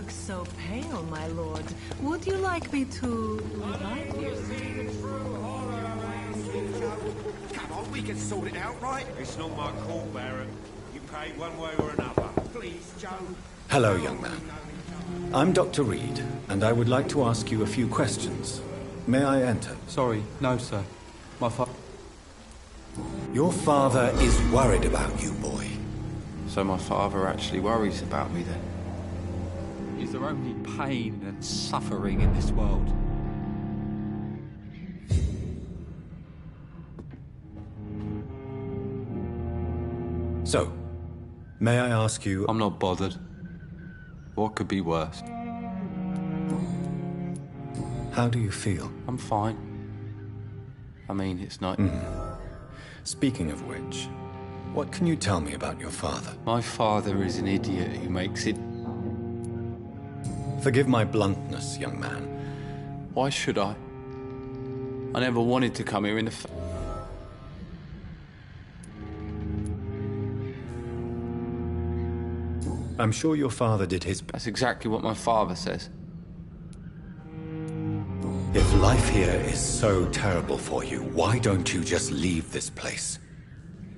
So pale, my lord. Would you like me to revive you? Come on, we can sort it out, right? It's not my call, Baron. You pay one way or another. Please, Joe. Hello, young man. I'm Dr. Reed, and I would like to ask you a few questions. May I enter? Sorry, no, sir. My father... Your father is worried about you, boy. So my father actually worries about me, then? Is there only pain and suffering in this world? So, may I ask you... I'm not bothered. What could be worse? How do you feel? I'm fine. I mean, it's not... Speaking of which, what can you tell me about your father? My father is an idiot who makes it... Forgive my bluntness, young man. Why should I? I never wanted to come here in the... I'm sure your father did his... That's exactly what my father says. If life here is so terrible for you, why don't you just leave this place?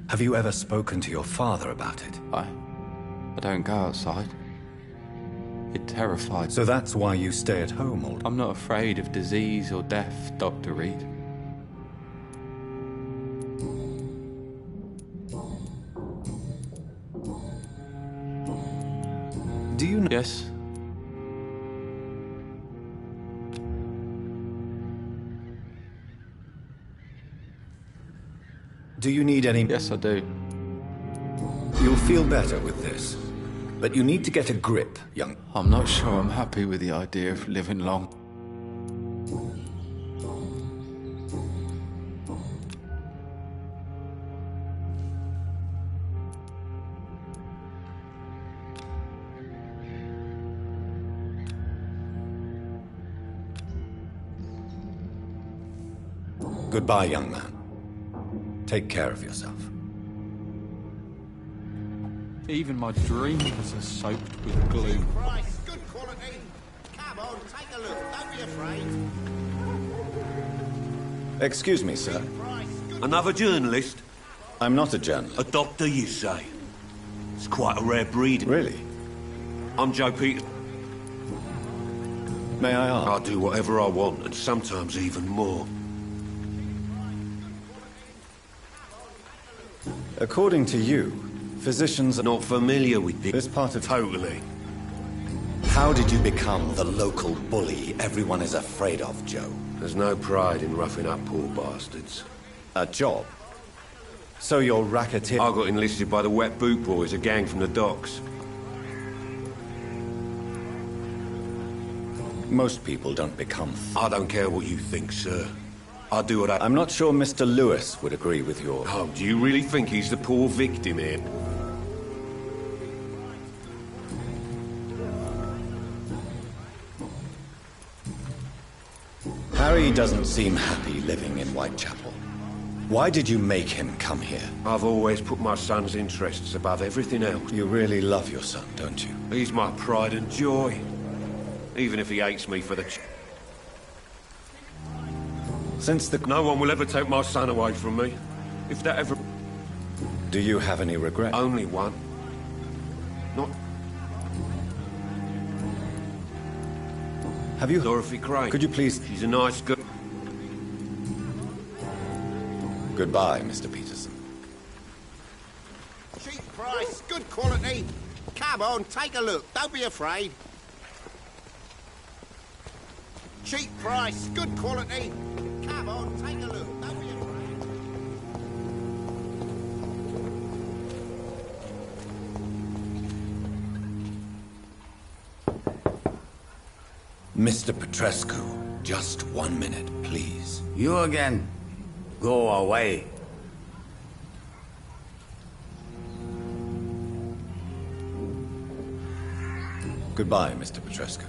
Have you ever spoken to your father about it? I don't go outside. It terrifies. So that's why you stay at home all... I'm not afraid of disease or death, Dr. Reed. Do you know... Yes. Do you need any... Yes, I do. You'll feel better with this. But you need to get a grip, young... I'm not sure I'm happy with the idea of living long. Goodbye, young man. Take care of yourself. Even my dreams are soaked with glue. Price, good quality. Come on, take a look. Don't be afraid. Excuse me, sir. Another journalist? I'm not a journalist. A doctor, you say? It's quite a rare breed. Really? I'm Joe Peters. May I ask? I do whatever I want, and sometimes even more. According to you, physicians are not familiar with this part of... Totally. How did you become the local bully everyone is afraid of, Joe? There's no pride in roughing up poor bastards. A job? So you're racketeer... I got enlisted by the Wet Boot Boys, a gang from the docks. Most people don't become... I don't care what you think, sir. I do what I... I'm not sure Mr. Lewis would agree with your... Oh, do you really think he's the poor victim here? Harry doesn't seem happy living in Whitechapel. Why did you make him come here? I've always put my son's interests above everything else. You really love your son, don't you? He's my pride and joy. Even if he hates me for the... Since the... No one will ever take my son away from me. If that ever... Do you have any regret? Only one. Not... Have you... Dorothy Crane. Could you please... She's a nice girl. Goodbye, Mr. Peterson. Cheap price, good quality. Come on, take a look. Don't be afraid. Cheap price, good quality. Come on, take a look. Don't be afraid. Mr. Petrescu, just 1 minute, please. You again? Go away. Goodbye, Mr. Petrescu.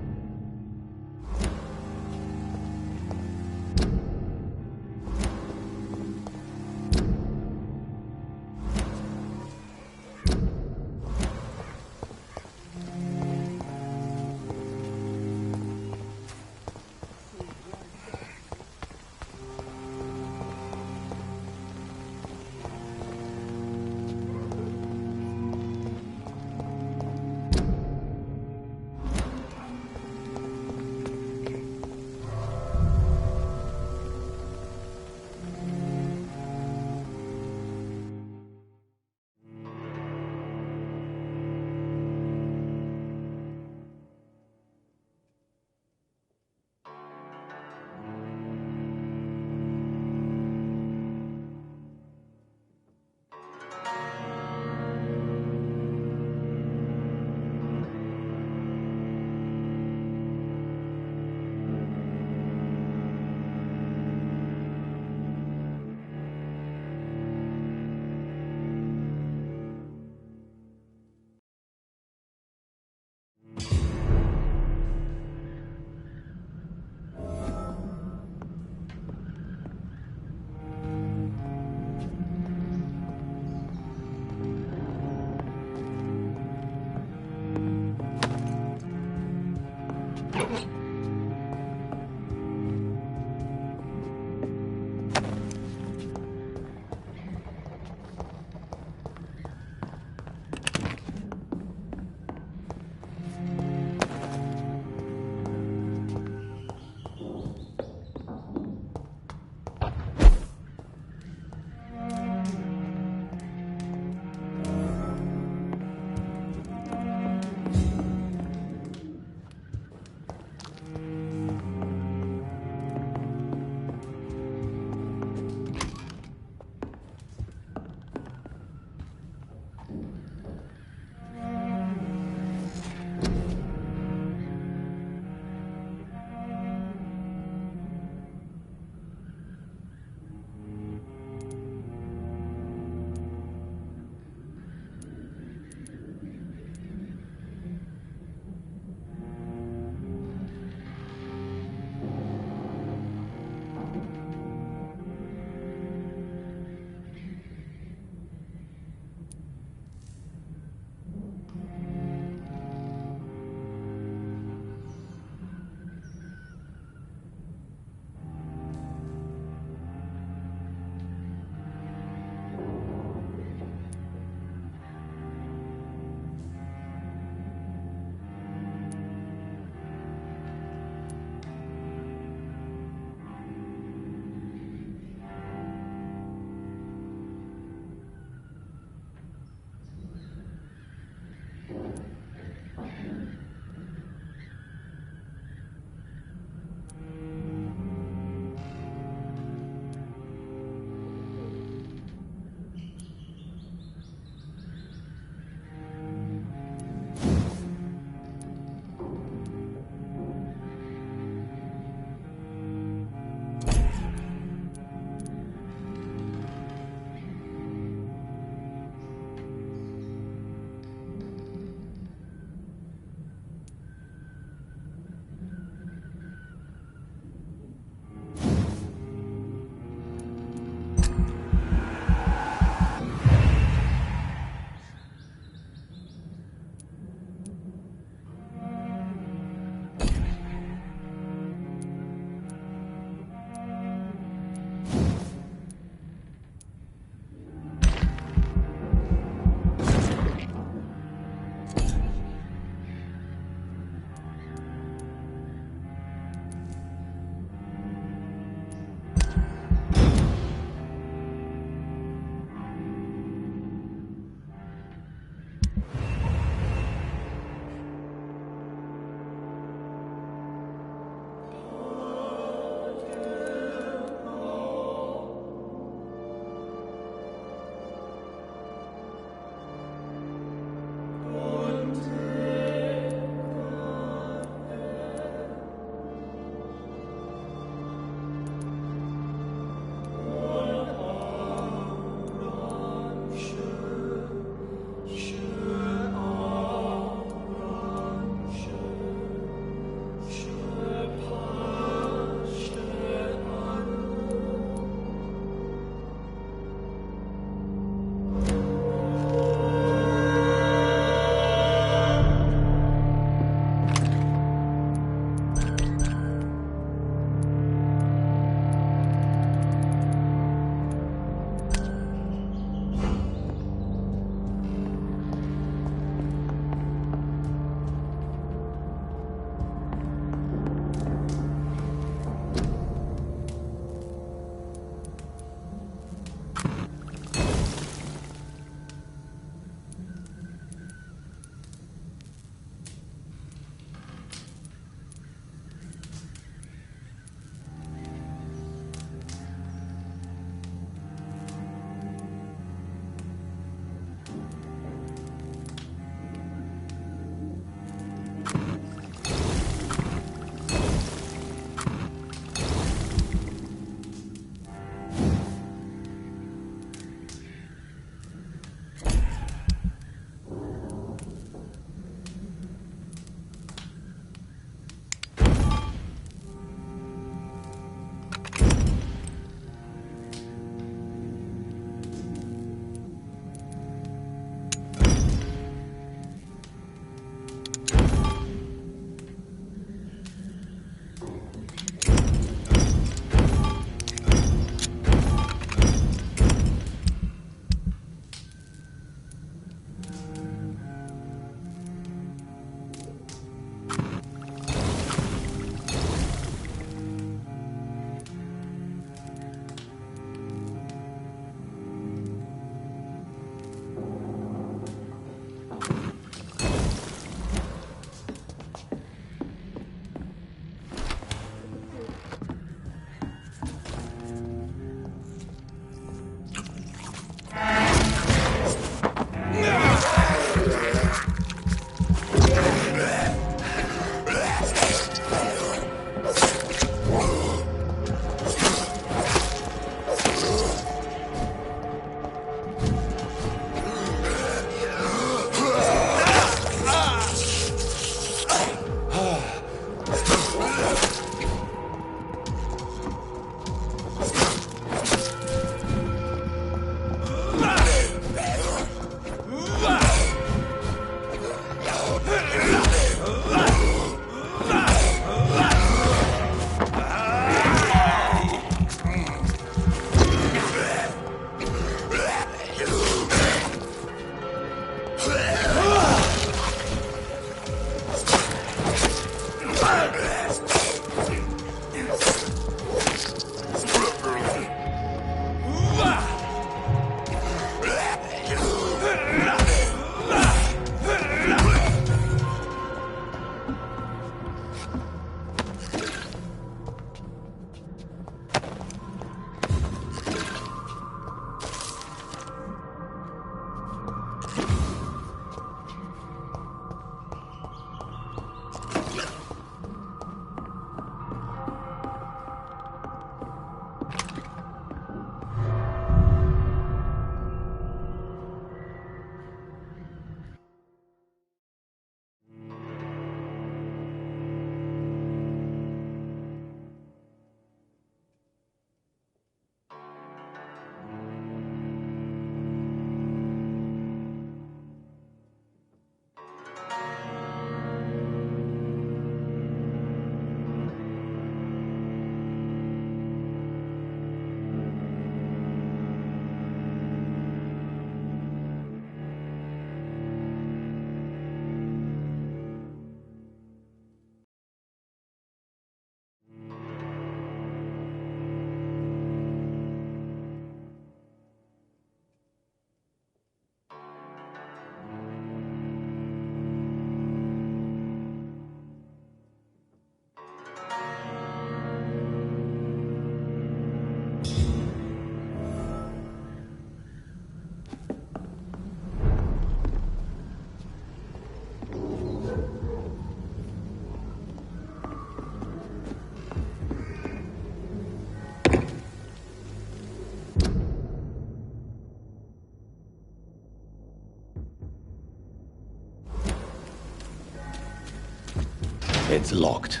It's locked.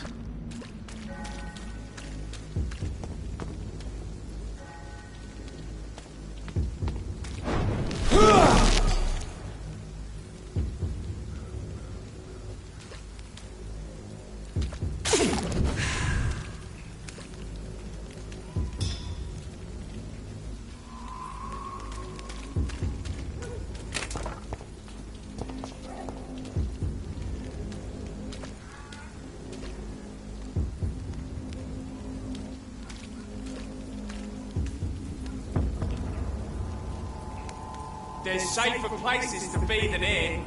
There's safer places to be than here.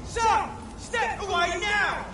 Son! Step away now!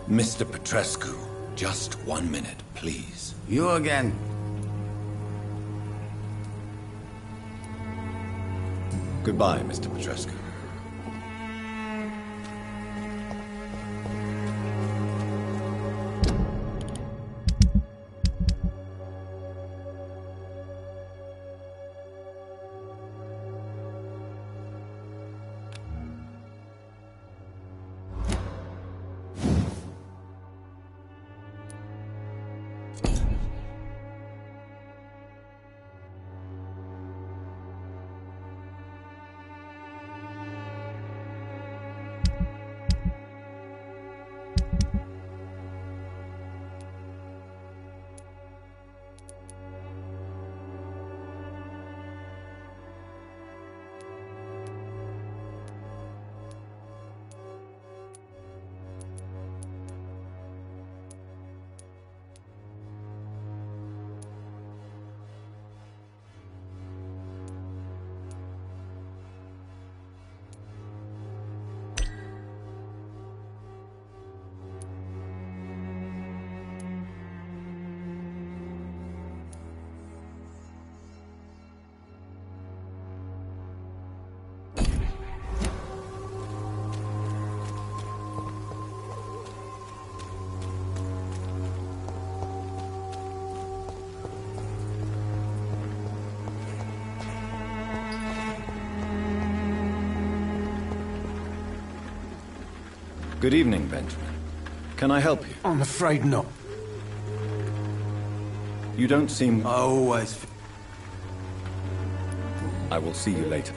Mr. Petrescu, just 1 minute, please. You again. Goodbye, Mr. Petrescu. Good evening, Benjamin. Can I help you? I'm afraid not. You don't seem... Always... I will see you later.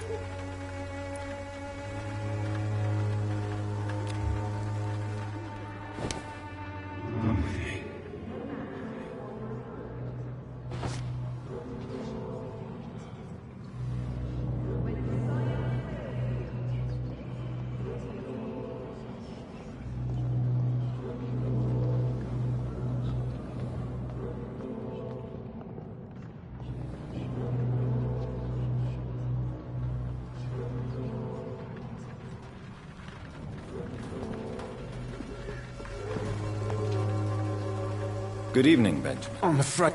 Good evening, Benjamin. I'm afraid...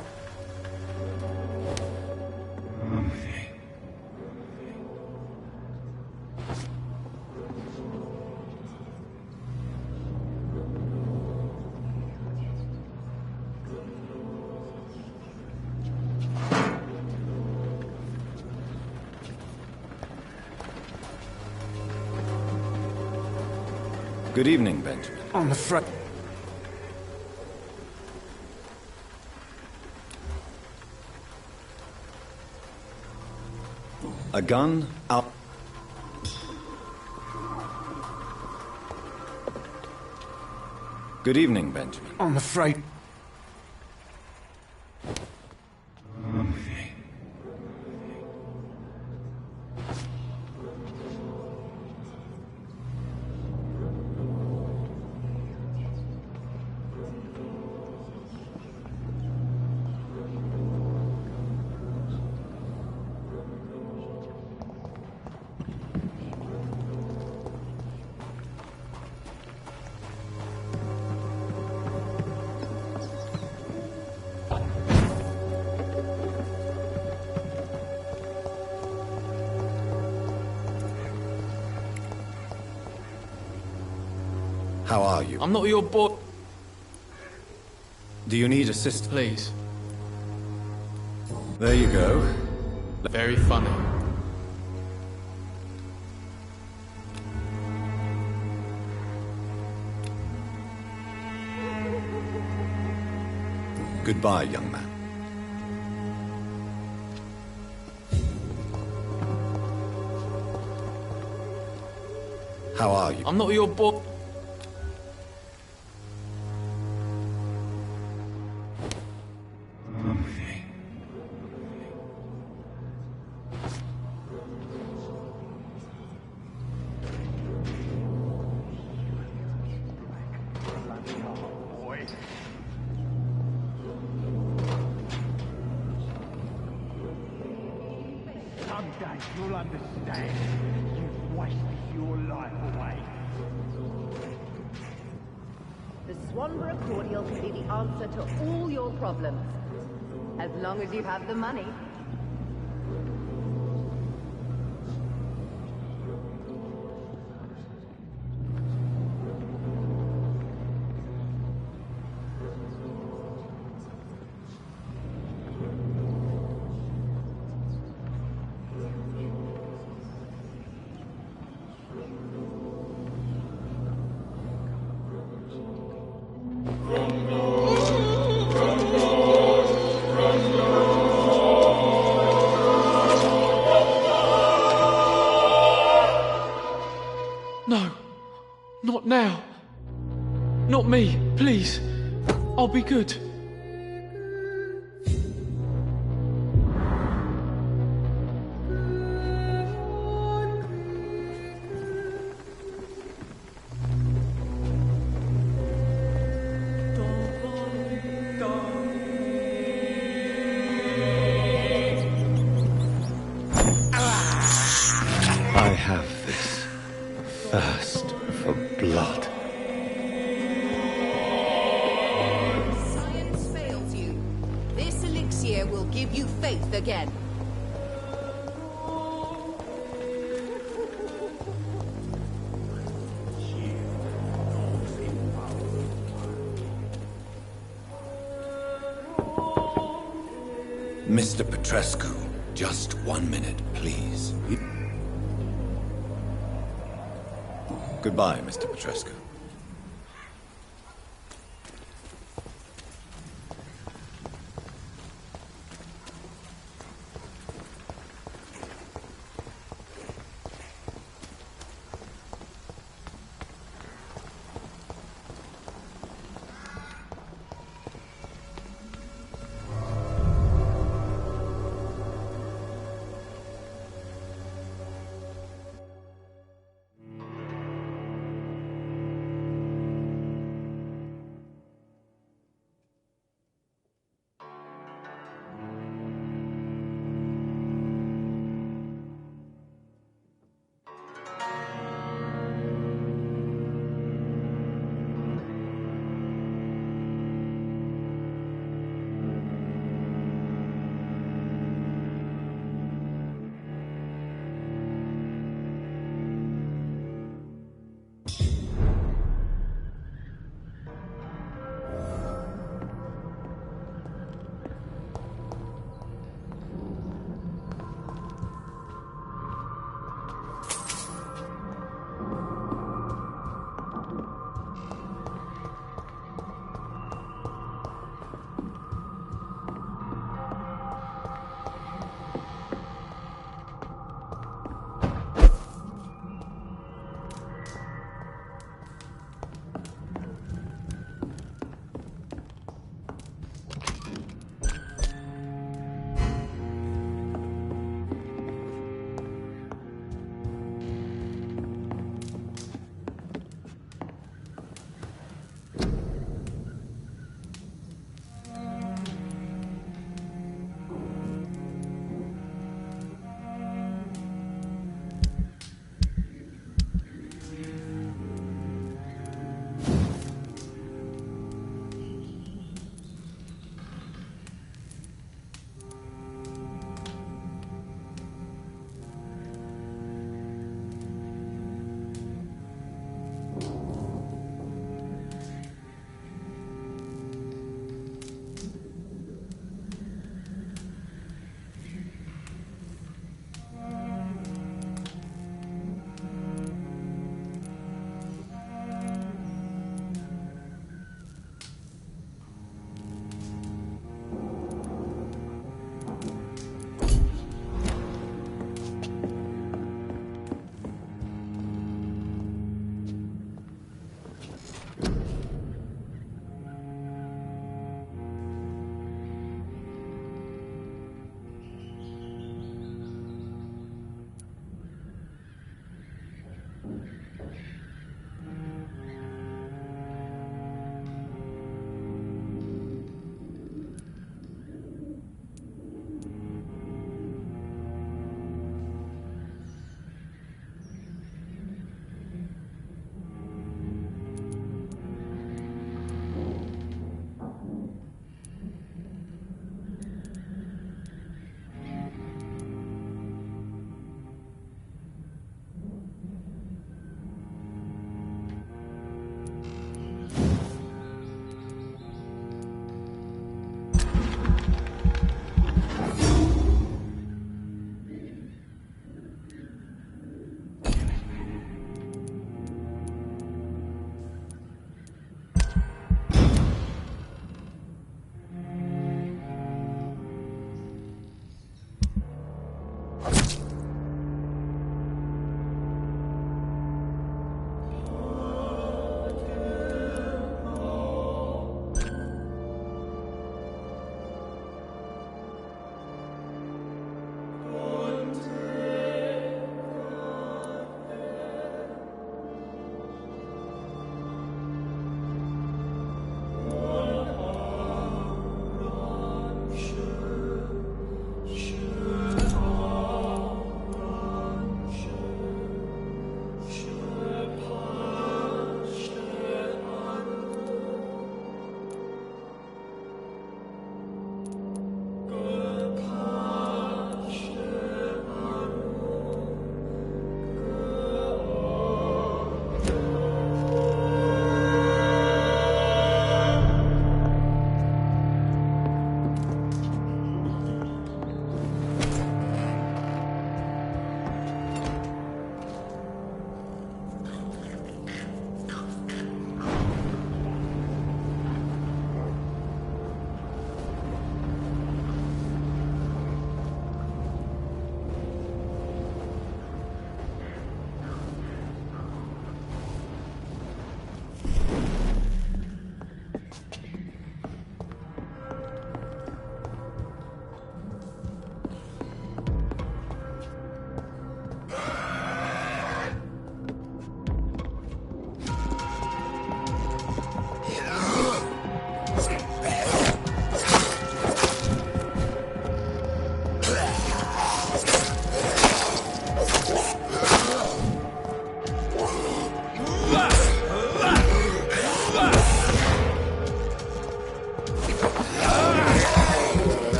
Good evening, Benjamin. I'm afraid... A gun out. Good evening, Benjamin. I'm afraid... How are you? I'm not your boy. Do you need assistance? Please. There you go. Very funny. Goodbye, young man. How are you? I'm not your boy. Someday you'll understand. You've wasted your life away. The Swanborough cordial can be the answer to all your problems. As long as you have the money. No. Not now. Not me. Please. I'll be good. I have this thirst for blood. Science fails you. This elixir will give you faith again. Mr. Petrescu, just 1 minute, please. Goodbye, Mr. Petrescu.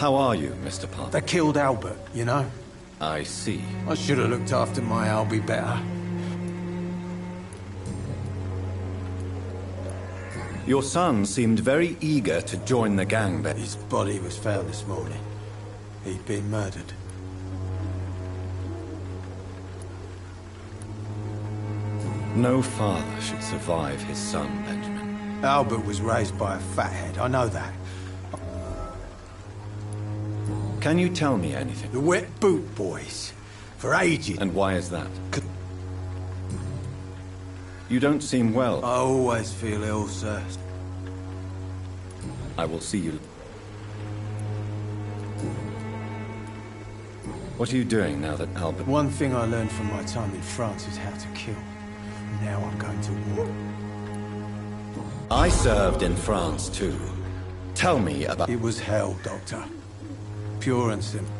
How are you, Mr. Parker? They killed Albert, you know? I see. I should have looked after my Albie better. Your son seemed very eager to join the gang, but his body was found this morning. He'd been murdered. No father should survive his son, Benjamin. Albert was raised by a fathead, I know that. Can you tell me anything? The Wet Boot Boys. For ages. And why is that? You don't seem well. I always feel ill, sir. I will see you. What are you doing now that Albert... One thing I learned from my time in France is how to kill. Now I'm going to war. I served in France too. Tell me about... It was hell, Doctor. Pure and simple.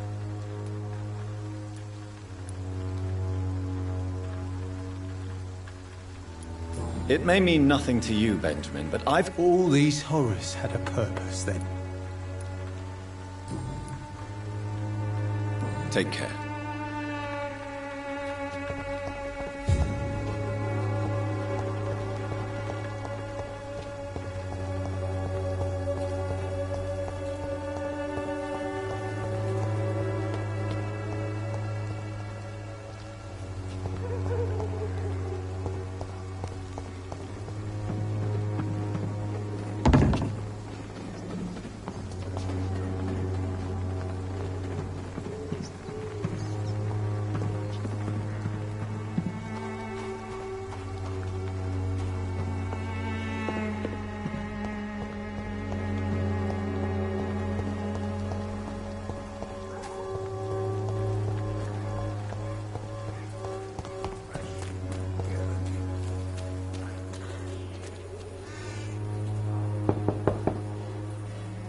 It may mean nothing to you, Benjamin, but I've... All these horrors had a purpose then. Take care.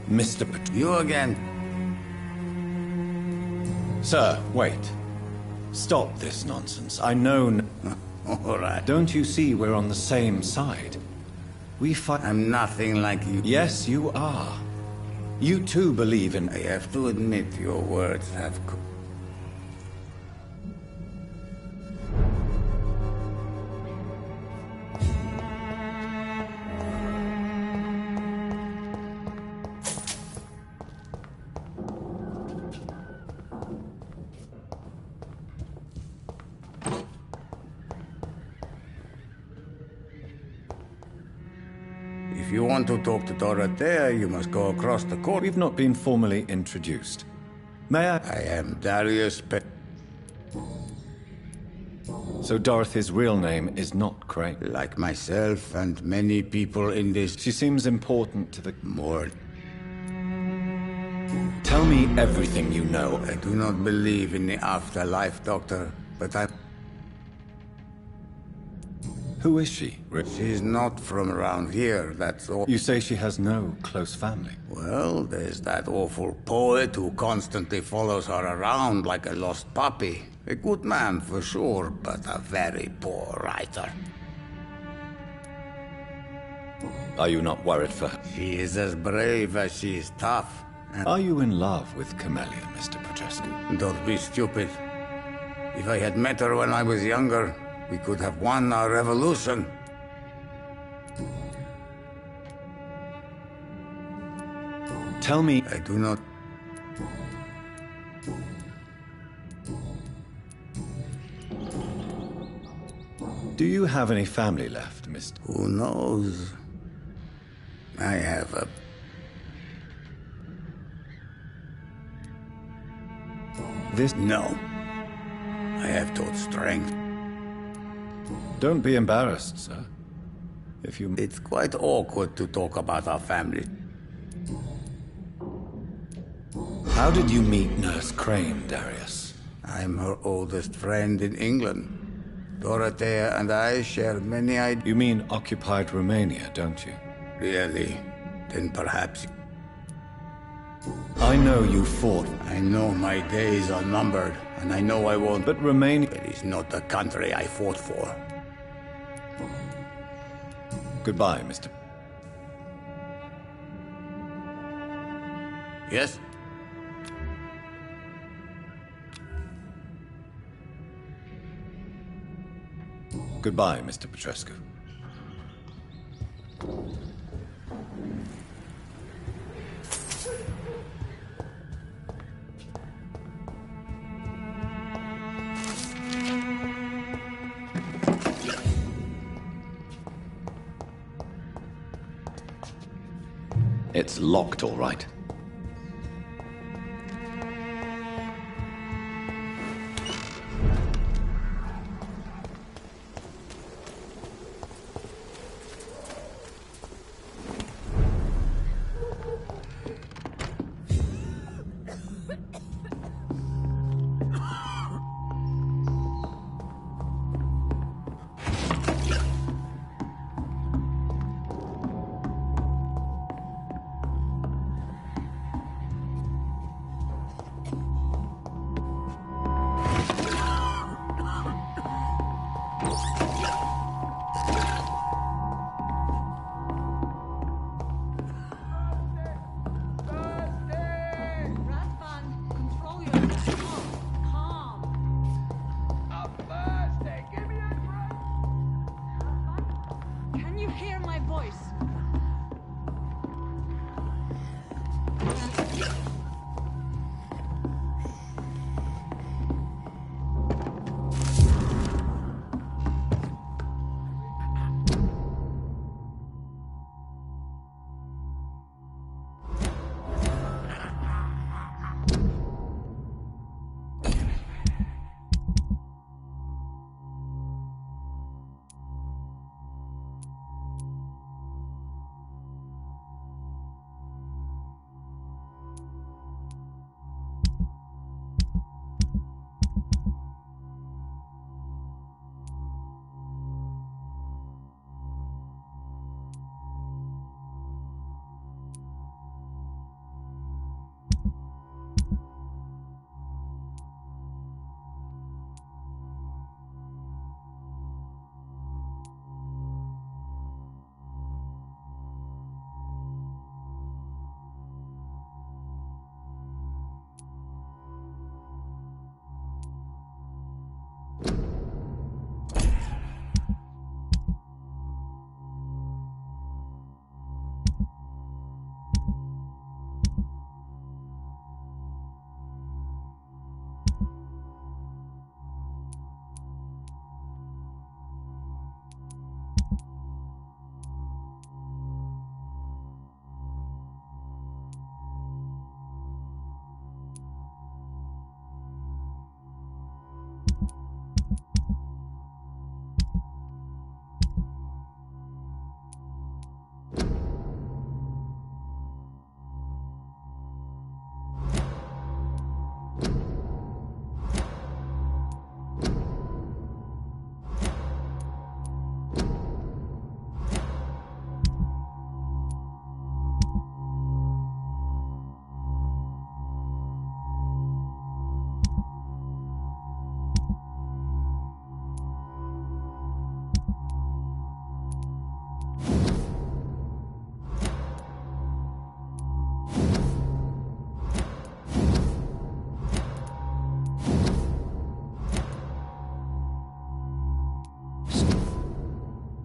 Mr. You again. Sir, wait. Stop this nonsense. I know... All right. Don't you see we're on the same side? We fight... I'm nothing like you. Yes, you are. You too believe in... I have to admit your words have... If you want to talk to Dorothea, you must go across the court. We've not been formally introduced. May I... I am Darius So Dorothy's real name is not Crane? Like myself and many people in this... She seems important to the... More. Tell me everything you know. I do not believe in the afterlife, Doctor, but I... Who is she? She's not from around here, that's all. You say she has no close family? Well, there's that awful poet who constantly follows her around like a lost puppy. A good man, for sure, but a very poor writer. Are you not worried for her? She is as brave as she is tough. Are you in love with Camellia, Mr. Petrescu? Don't be stupid. If I had met her when I was younger, we could have won our revolution. Tell me... I do not... Do you have any family left, Mr.? Who knows? I have a... This... No. I have taught strength. Don't be embarrassed, sir. If you... It's quite awkward to talk about our family. How did you meet Nurse Crane, Darius? I'm her oldest friend in England. Dorothea and I share many ideas. You mean occupied Romania, don't you? Really? Then perhaps... I know you fought. I know my days are numbered, and I know I won't... But Romania... It is not the country I fought for. Goodbye, Mr. Yes? Goodbye, Mr. Petrescu. It's locked, all right.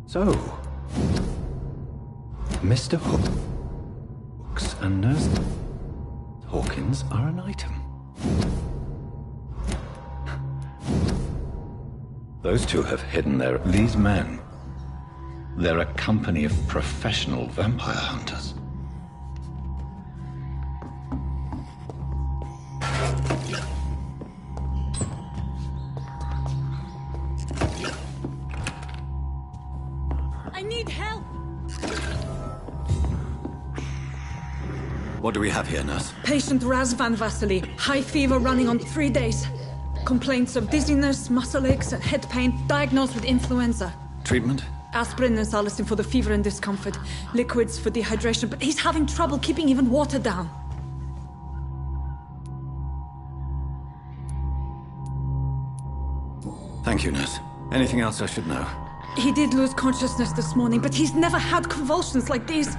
So, Mr. Hooks and Nurse Hawkins are an item. Those two have hidden these men. They're a company of professional vampire hunters. I need help! What do we have here, nurse? Patient Razvan Vasily. High fever running on 3 days. Complaints of dizziness, muscle aches, and head pain. Diagnosed with influenza. Treatment? Aspirin and salicin for the fever and discomfort. Liquids for dehydration, but he's having trouble keeping even water down. Thank you, nurse. Anything else I should know? He did lose consciousness this morning, but he's never had convulsions like these.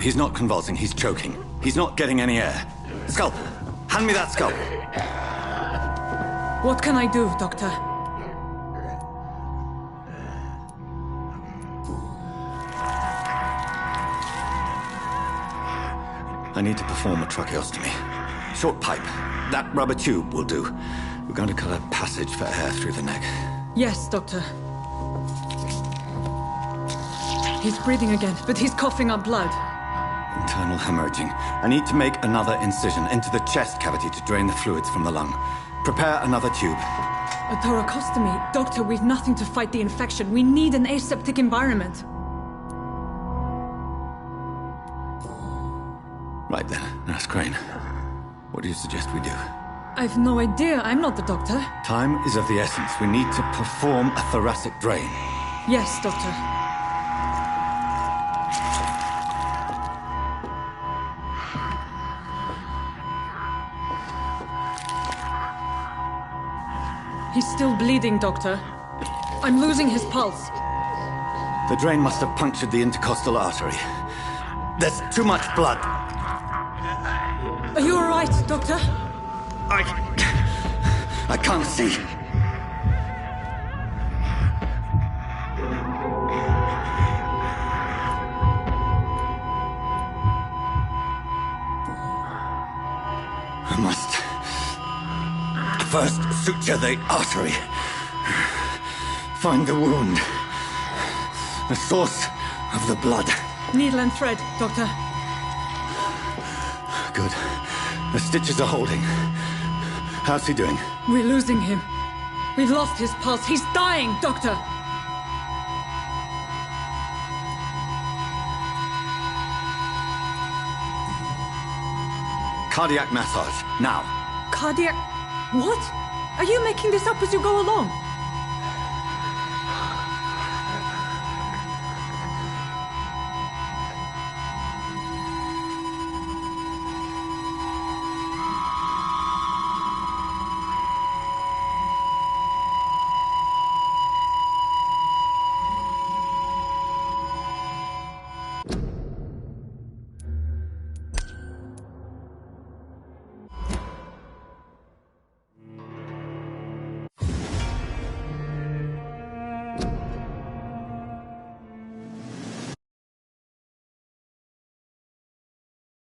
He's not convulsing, he's choking. He's not getting any air. Scalp! Hand me that scalp! What can I do, Doctor? I need to perform a tracheostomy. Short pipe. That rubber tube will do. We're going to cut a passage for air through the neck. Yes, Doctor. He's breathing again, but he's coughing up blood. Internal hemorrhaging. I need to make another incision into the chest cavity to drain the fluids from the lung. Prepare another tube. A thoracostomy. Doctor, we've nothing to fight the infection. We need an aseptic environment. Right then, Nurse Crane. What do you suggest we do? I've no idea. I'm not the doctor. Time is of the essence. We need to perform a thoracic drain. Yes, Doctor. He's still bleeding, Doctor. I'm losing his pulse. The drain must have punctured the intercostal artery. There's too much blood. Are you all right, Doctor? I can't see. I must first suture the artery. Find the wound. The source of the blood. Needle and thread, Doctor. Good. The stitches are holding. How's he doing? We're losing him. We've lost his pulse. He's dying, Doctor! Cardiac massage, now. Cardiac... What? Are you making this up as you go along?